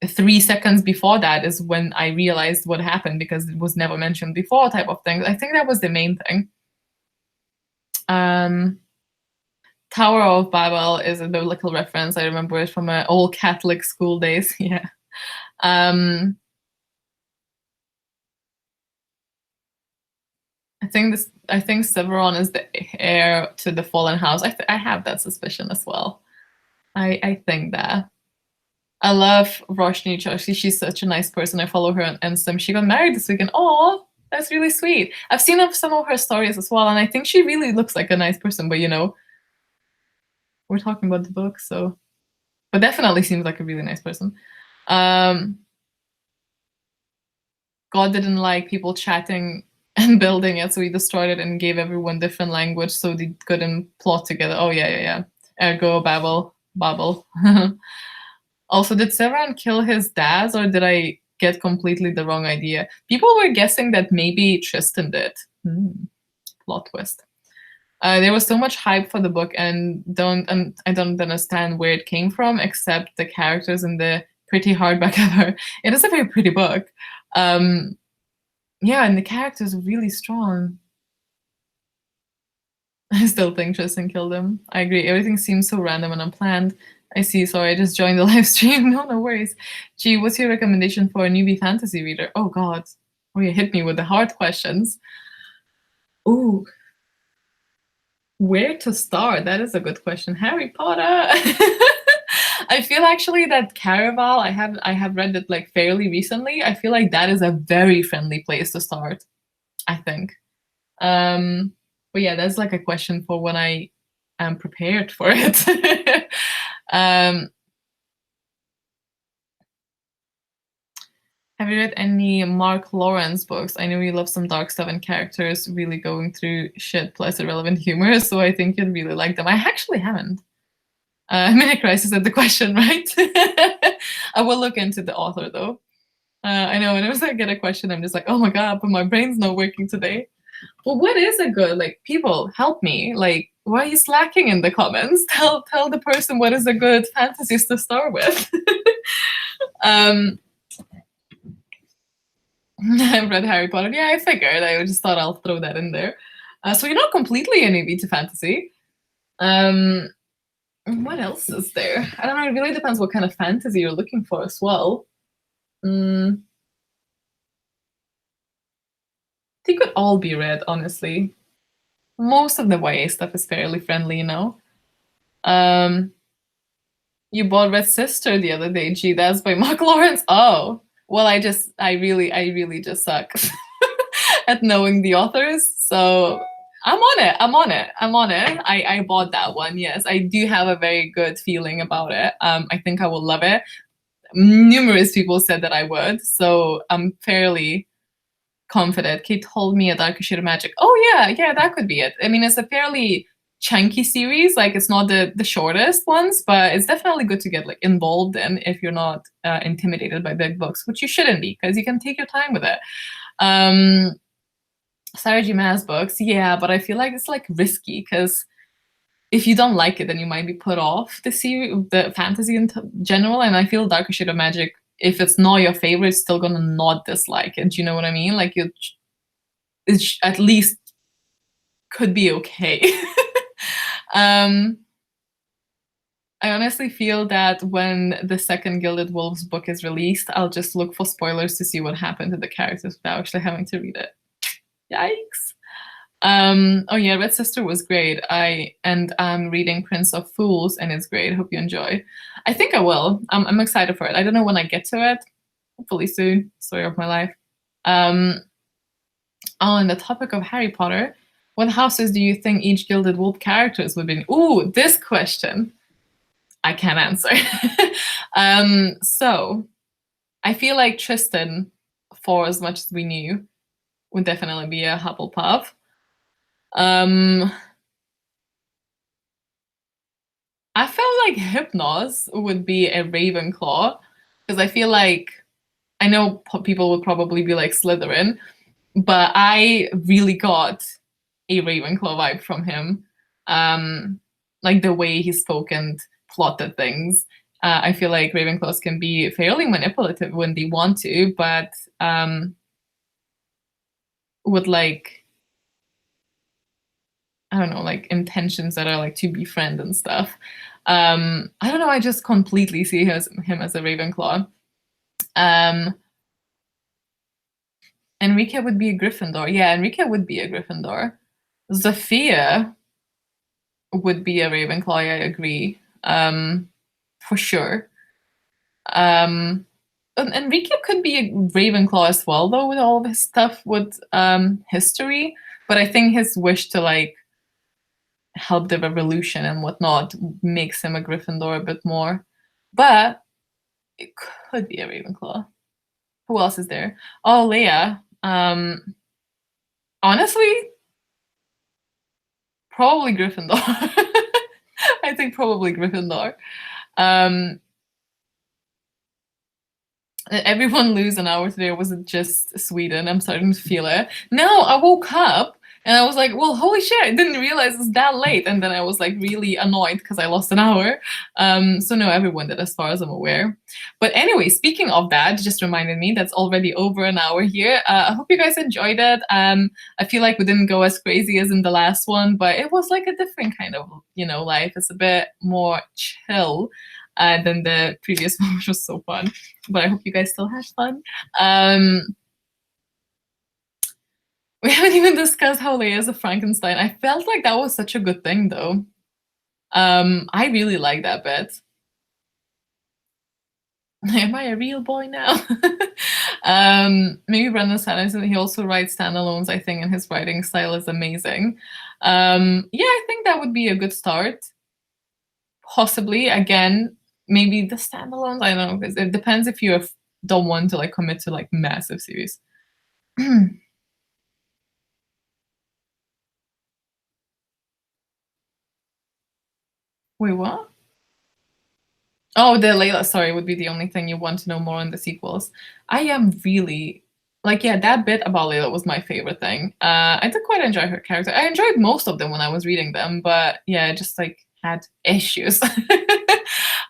3 seconds before that is when I realized what happened because it was never mentioned before, type of thing. I think that was the main thing. Tower of Babel is a biblical reference. I remember it from my old Catholic school days. Yeah. I think Severon is the heir to the fallen house. I have that suspicion as well. I think that. I love Roshni Joshi. She's such a nice person. I follow her on Instagram. She got married this weekend. Oh, that's really sweet. I've seen some of her stories as well, and I think she really looks like a nice person. But you know, we're talking about the book, so. But definitely seems like a really nice person. God didn't like people chatting and building it, so he destroyed it and gave everyone different language so they couldn't plot together. Oh yeah. Ergo Babel. Also, did Severan kill his dads, or did I get completely the wrong idea? People were guessing that maybe Tristan did. Plot twist. There was so much hype for the book, and I don't understand where it came from, except the characters in the pretty hardback cover. It is a very pretty book. Yeah, and the characters are really strong. I still think Tristan killed him. I agree. Everything seems so random and unplanned. I see. Sorry, I just joined the live stream. No worries. Gee, what's your recommendation for a newbie fantasy reader? Oh, God. Oh, you hit me with the hard questions. Ooh. Where to start? That is a good question. Harry Potter. I feel actually that Caraval, I have read it like fairly recently. I feel like that is a very friendly place to start, I think. But yeah, that's like a question for when I am prepared for it. Have you read any Mark Lawrence books? I know you love some dark stuff and characters really going through shit plus irrelevant humor, so I think you'd really like them. I actually haven't. Minute Crisis is the question, right? I will look into the author though. I know whenever I get a question, I'm just like, oh my God, but my brain's not working today. Well, what is a good, like, people help me. Like, why are you slacking in the comments? Tell the person what is a good fantasies to start with. I've read Harry Potter. Yeah, I figured. I just thought I'll throw that in there. So you're not completely a newbie to fantasy. What else is there? I don't know. It really depends what kind of fantasy you're looking for as well. They could all be read, honestly. Most of the YA stuff is fairly friendly, you know. You bought Red Sister the other day. Gee, that's by Mark Lawrence. Oh, well, I really just suck at knowing the authors. So I'm on it. I bought that one. Yes, I do have a very good feeling about it. I think I will love it. Numerous people said that I would, so I'm fairly confident. Kate told me a Darker Shade of Magic. Oh yeah, that could be it. I mean, it's a fairly chunky series. Like, it's not the shortest ones, but it's definitely good to get like involved in if you're not intimidated by big books, which you shouldn't be, because you can take your time with it. Sarah J. Maas books, yeah, but I feel like it's like risky, because if you don't like it, then you might be put off the series, the fantasy in general. And I feel Darker Shade of Magic, if it's not your favorite, it's still gonna not dislike it. Do you know what I mean? Like, it at least could be okay. I honestly feel that when the second Gilded Wolves book is released, I'll just look for spoilers to see what happened to the characters without actually having to read it. Yikes. Oh yeah, Red Sister was great. I'm reading Prince of Fools, and it's great. Hope you enjoy. I think I will. I'm excited for it. I don't know when I get to it. Hopefully soon. Story of my life. On the topic of Harry Potter, what houses do you think each Gilded Wolf characters would be in? Ooh, this question I can't answer. So I feel like Tristan, for as much as we knew, would definitely be a Hufflepuff. I felt like Hypnos would be a Ravenclaw, because I feel like I know people would probably be like Slytherin, but I really got a Ravenclaw vibe from him. Like the way he spoke and plotted things. I feel like Ravenclaws can be fairly manipulative when they want to, but with like, I don't know, like intentions that are like to befriend and stuff. I don't know, I just completely see him as a Ravenclaw. Enrique would be a Gryffindor. Yeah, Enrique would be a Gryffindor. Zafia would be a Ravenclaw, I agree. For sure. And Enrique could be a Ravenclaw as well, though, with all of his stuff with history. But I think his wish to like help the revolution and whatnot makes him a Gryffindor a bit more. But it could be a Ravenclaw. Who else is there? Oh, Leia. Honestly, probably Gryffindor. I think probably Gryffindor. Everyone lose an hour today. Was it just Sweden? I'm starting to feel it. No, I woke up and I was like, well, holy shit, I didn't realize it's that late. And then I was like really annoyed because I lost an hour. So no, everyone did as far as I'm aware. But anyway, speaking of that, just reminded me that's already over an hour here. I hope you guys enjoyed it. I feel like we didn't go as crazy as in the last one, but it was like a different kind of, life. It's a bit more chill. Than the previous one, which was so fun. But I hope you guys still had fun. We haven't even discussed how Leia is a Frankenstein. I felt like that was such a good thing, though. I really like that bit. Am I a real boy now? Maybe Brendan Sanderson, he also writes standalones, I think, and his writing style is amazing. Yeah, I think that would be a good start. Possibly, again, maybe the standalones, I don't know, because it depends if you don't want to like commit to like massive series. Wait, what? Oh, the Layla story would be the only thing you want to know more in the sequels. I am really like, yeah, that bit about Layla was my favorite thing. I did quite enjoy her character. I enjoyed most of them when I was reading them, but yeah, just like had issues.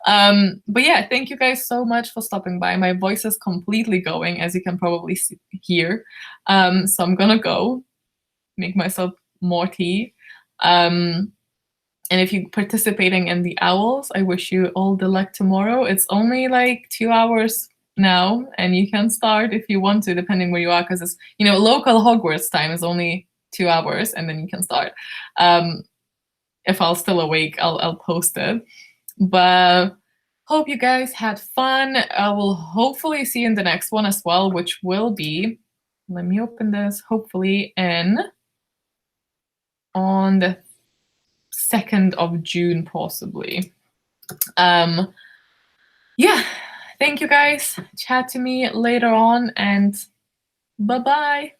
But yeah, thank you guys so much for stopping by. My voice is completely going, as you can probably hear. So I'm gonna go make myself more tea. And if you're participating in the Owls, I wish you all the luck tomorrow. It's only like 2 hours now, and you can start if you want to, depending where you are, because it's, local Hogwarts time is only 2 hours, and then you can start. If I'll still awake, I'll post it. But hope you guys had fun. I will hopefully see you in the next one as well, which will be, let me open this, hopefully on the 2nd of June, possibly. Yeah, thank you guys. Chat to me later on, and bye-bye.